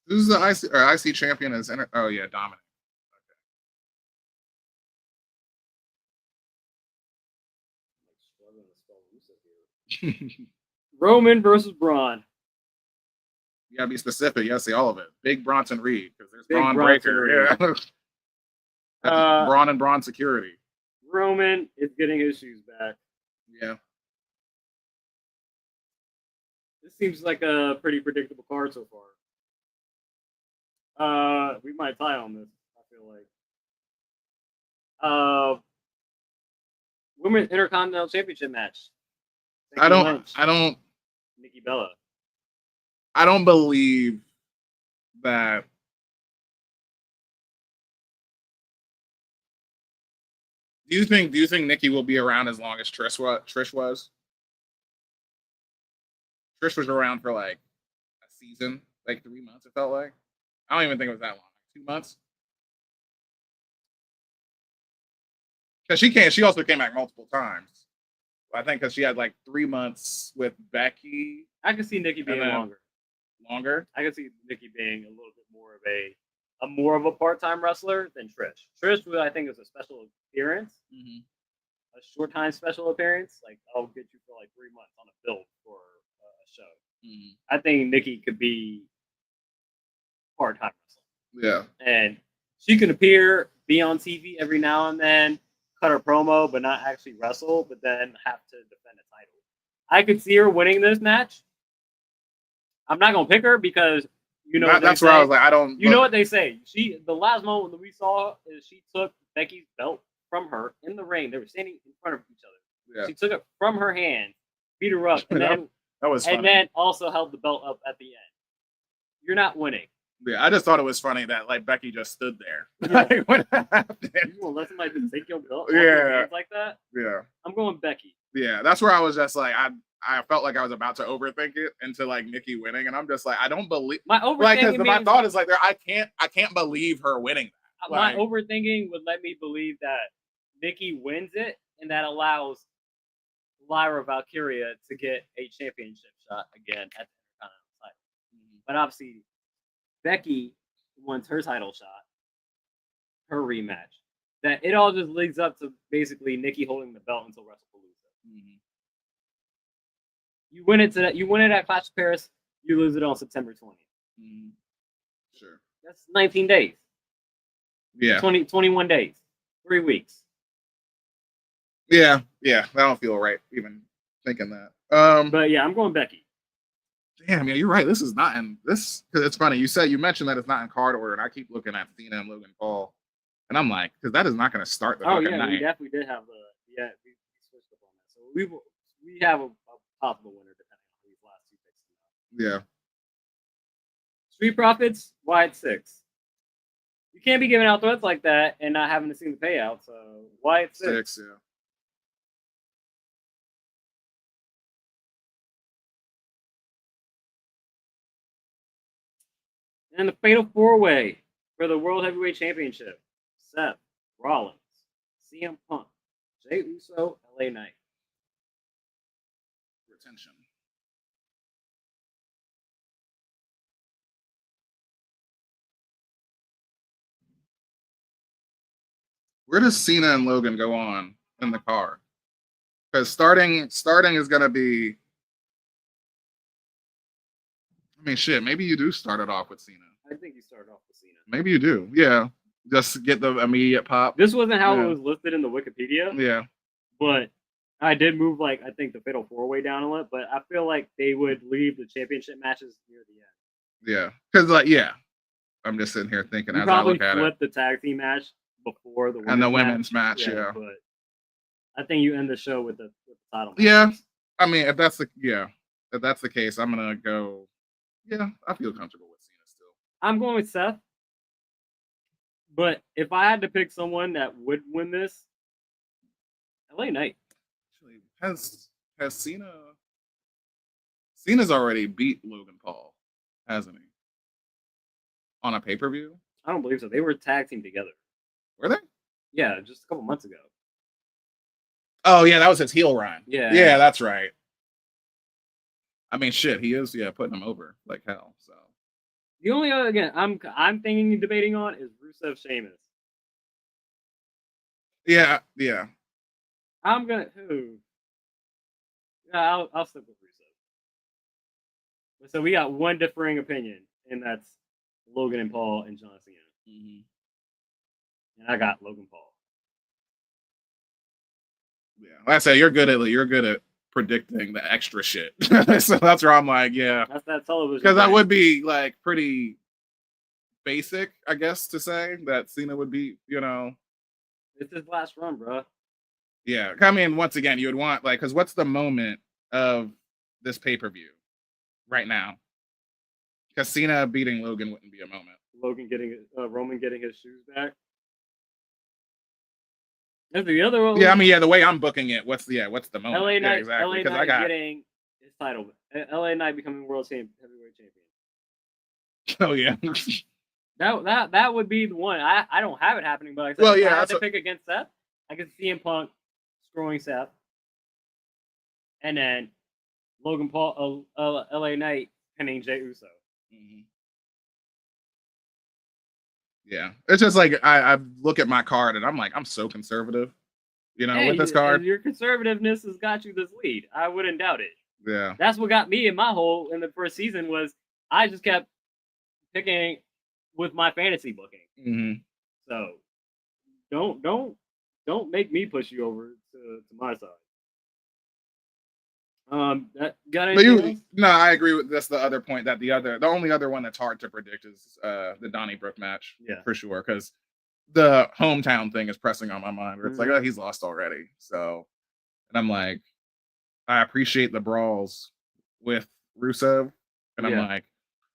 Who's the IC champion? Oh yeah, Dominic. Okay. Roman versus Braun. You gotta be specific. You gotta say all of it. Big Bronson Reed because there's Braun Breaker. Yeah. Braun and Braun security. Roman is getting his shoes back. Yeah. This seems like a pretty predictable card so far. We might tie on this, I feel like. Women's Intercontinental Championship match. I don't Nikki Bella. I don't believe that. Do you think Nikki will be around as long as Trish was? Trish was around for like a season, like 3 months. It felt like. I don't even think it was that long. 2 months. Because she also came back multiple times. I think because she had like 3 months with Becky. I can see Nikki being longer. Longer? I can see Nikki being a little bit more of a part-time wrestler than Trish. Trish, I think, is a special appearance, a short-time special appearance. Like, I'll get you for like 3 months on a build for a show. I think Nikki could be part-time wrestler. Yeah. And she can appear, be on TV every now and then, cut her promo, but not actually wrestle, but then have to defend a title. I could see her winning this match. I'm not gonna pick her because that's where I was like, I don't. You know what they say? The last moment that we saw is she took Becky's belt from her in the ring. They were standing in front of each other. Yeah. She took it from her hand, beat her up, and then that was funny. And then also held the belt up at the end. You're not winning. Yeah, I just thought it was funny that like Becky just stood there. Yeah. Like, what happened? You gonna let somebody just take your belt? Yeah, like that. Yeah, I'm going Becky. Yeah, that's where I was just like, I felt like I was about to overthink it into like Nikki winning, and I'm just like, I don't believe my overthinking. My thought is like, I can't believe her winning that. My overthinking would let me believe that Nikki wins it, and that allows Lyra Valkyria to get a championship shot again at the Intercontinental title. But obviously, Becky wants her title shot, her rematch. That it all just leads up to basically Nikki holding the belt until WrestlePalooza. You win it at Clash of Paris. You lose it on September 20th. Sure. That's 19 days. Yeah. 21 days. 3 weeks. Yeah. I don't feel right even thinking that. But yeah, I'm going Becky. Damn, yeah, you're right. This is not in this because it's funny. You mentioned that it's not in card order, and I keep looking at Cena and Logan Paul, and I'm like, because that is not going to start the fucking night. We definitely did have we switched up on that. So we have a possible winner depending on these last 2 picks. Yeah. Street Profits, Wyatt 6. You can't be giving out threats like that and not having to see the payout. So Wyatt 6. Yeah. And the Fatal 4-Way for the World Heavyweight Championship. Seth Rollins, CM Punk, Jey Uso, LA Knight. Retention. Where does Cena and Logan go on in the car? Because starting is going to be. I mean, shit. Maybe you do start it off with Cena. I think you started off with Cena. Maybe you do. Yeah. Just get the immediate pop. This wasn't how it was listed in the Wikipedia. Yeah. But I did move, I think, the Fatal 4-Way down a little. But I feel like they would leave the championship matches near the end. Yeah. Because, I'm just sitting here thinking as I look at it. Probably flip the tag team match before the women's match. Yeah. But I think you end the show with the title match. Yeah. I mean, if that's the case, I'm going to go. Yeah, I feel comfortable with Cena still. I'm going with Seth. But if I had to pick someone that would win this, LA Knight. Actually, has Cena's already beat Logan Paul, hasn't he? On a pay-per-view? I don't believe so. They were tag team together. Were they? Yeah, just a couple months ago. Oh yeah, that was his heel run. Yeah. Yeah, that's right. I mean, shit, he is putting him over like hell. So the only other I'm thinking debating on is Rusev Sheamus. Yeah. I'm gonna I'll stick with Rusev. So we got one differing opinion, and that's Logan and Paul and John Cena. And I got Logan Paul. Yeah, like I say, you're good at predicting the extra shit. So that's where I'm like, yeah, that's that television. Because that would be like pretty basic, I guess, to say that Cena would be, it's his last run, bro. Yeah, I mean, once again, you would want because what's the moment of this pay-per-view right now? Because Cena beating Logan wouldn't be a moment. Roman getting his shoes back. That's the other one. Yeah, I mean, the way I'm booking it, what's the moment? LA Knight, exactly. LA Knight getting his title. LA Knight becoming world heavyweight champion. Oh yeah. that would be the one. I don't have it happening, but if I had to pick against Seth, I could see CM Punk screwing Seth, and then Logan Paul, LA Knight pinning Jey Uso. Mm-hmm. Yeah, it's just like I look at my card and I'm like, I'm so conservative, with this card. Your conservativeness has got you this lead. I wouldn't doubt it. Yeah, that's what got me in my hole in the first season was I just kept picking with my fantasy booking. Mm-hmm. So don't make me push you over to my side. Got anything else? No, I agree with that's the other point that the only other one that's hard to predict is the Donnybrook match. Yeah, for sure, because the hometown thing is pressing on my mind. Where it's like, oh, he's lost already. So, and I'm like, I appreciate the brawls with Rusev, and I'm like,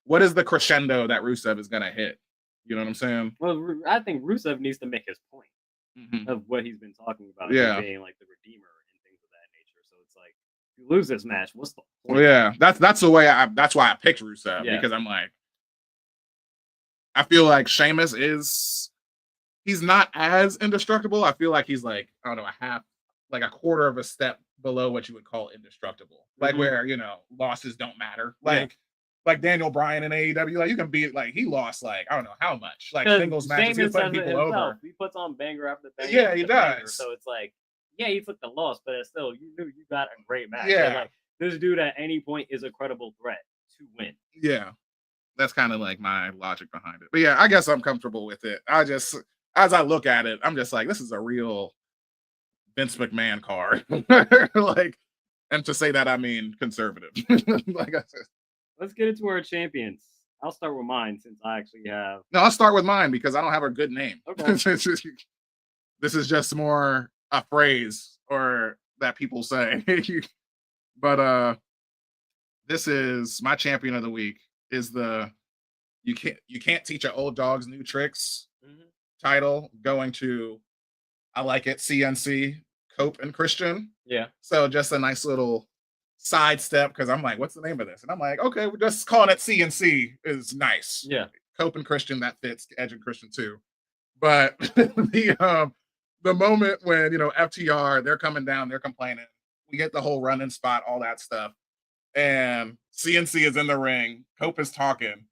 what is the crescendo that Rusev is gonna hit? You know what I'm saying? Well, I think Rusev needs to make his point of what he's been talking about. Yeah, being like the redeemer and things of that nature. So it's like, if you lose this match, what's the point? Well, yeah, that's the way that's why I picked Rusev because I'm like, I feel like Sheamus he's not as indestructible. I feel like he's like, I don't know, a quarter of a step below what you would call indestructible. Like where, losses don't matter. Like Daniel Bryan in AEW, like you can beat he lost I don't know how much. Like singles matches, he's putting people over. He puts on banger after banger. Yeah, he does. Banger, so it's like, yeah, he took the loss, but it's still you knew you got a great match. Yeah. So like this dude at any point is a credible threat to win. Yeah. That's kind of like my logic behind it. But yeah, I guess I'm comfortable with it. As I look at it, I'm just like, this is a real Vince McMahon card. And to say that, I mean conservative. Like I said. Let's get into our champions. I'll start with mine since I actually have. No, I'll start with mine because I don't have a good name. Okay. This is just more a phrase or that people say. But this is my champion of the week. Is the you can't teach an old dog's new tricks title going to I like it CNC Cope and Christian. Yeah. So just a nice little sidestep because I'm like, what's the name of this? And I'm like, okay, we're just calling it CNC is nice. Yeah. Cope and Christian, that fits. Edge and Christian too. But the moment when FTR, they're coming down, they're complaining. We get the whole running spot, all that stuff. And CNC is in the ring. Cope is talking.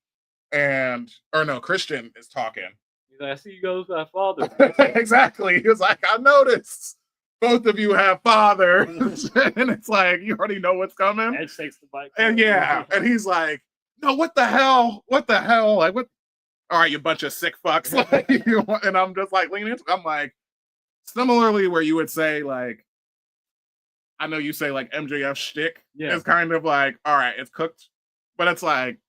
Christian is talking. He's like, I see you go with my father. Exactly. He was like, I noticed both of you have fathers. And it's like, you already know what's coming. Edge takes the bike. And and he's like, no, what the hell? What the hell? Like, what? All right, you bunch of sick fucks. And I'm just like leaning into I'm like, similarly where you would say like, I know you say like MJF shtick is kind of like, all right, it's cooked, but it's like,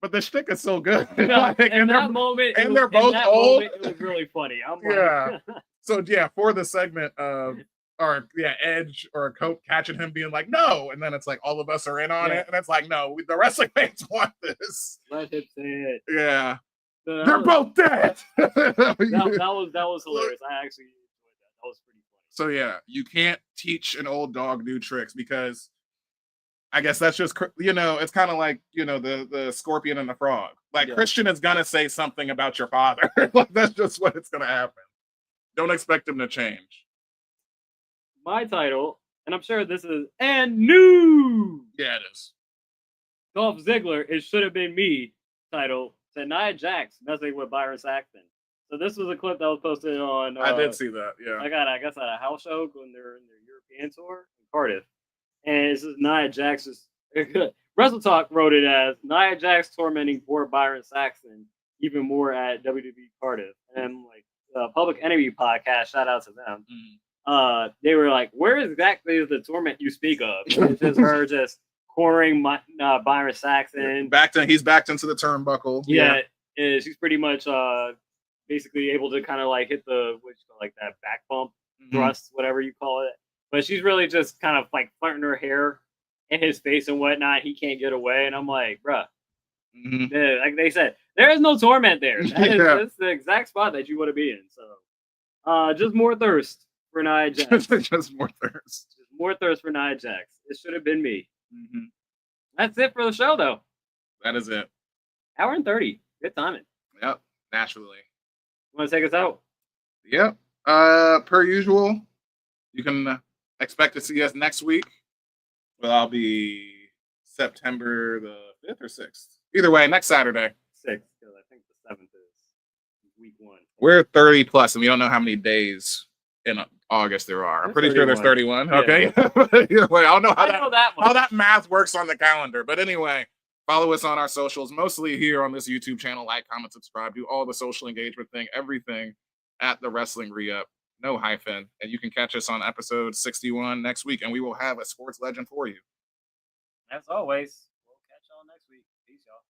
but the shtick is so good. In that moment, they're both old. It was really funny. I'm like, So for the segment of Edge or Cope catching him being like, no, and then it's like all of us are in on it, and it's like, no, the wrestling fans want this. Let him say it. Yeah, they're both dead. that was hilarious. I actually enjoyed that. That was pretty funny. So you can't teach an old dog new tricks because I guess that's just it's kind of like the scorpion and the frog. Like Christian is gonna say something about your father. Like that's just what it's gonna happen. Don't expect him to change. My title, and I'm sure this is new. Yeah, it is. Dolph Ziggler, it should have been me. Title to Nia Jax messing with Byron Saxton. So this was a clip that was posted on. I did see that. Yeah. I guess at a house show when they're in their European tour in Cardiff, and this is Nia Jax's. Wrestle Talk wrote it as Nia Jax tormenting poor Byron Saxton even more at WWE Cardiff, and I'm like, the Public Enemy podcast. Shout out to them. Mm. They were like, "Where exactly is the torment you speak of?" And it's just her just cornering Byron Saxton. He's backed into the turnbuckle. Yeah, and she's pretty much basically able to kind of like hit the like that back bump thrust, whatever you call it. But she's really just kind of like flirting her hair in his face and whatnot. He can't get away, and I'm like, bruh. Like they said, there is no torment there. That's the exact spot that you want to be in. So, just more thirst for Nia Jax. Just more thirst. Just more thirst for Nia Jax. It should have been me. That's it for the show, though. That is it. Hour and 30. Good timing. Yep. Naturally. You want to take us out? Yep. Per usual, you can expect to see us next week. Well, I'll be September the 5th or 6th. Either way, next Saturday. 6th, because I think the 7th is week 1. We're 30 plus, and we don't know how many days in August there are. I'm pretty sure there's 31. Yeah. Okay. Either way, I don't know how that math works on the calendar. But anyway, follow us on our socials, mostly here on this YouTube channel. Like, comment, subscribe, do all the social engagement thing, everything at the Wrestling Re-Up. No hyphen. And you can catch us on episode 61 next week, and we will have a sports legend for you. As always, we'll catch y'all next week. Peace, y'all.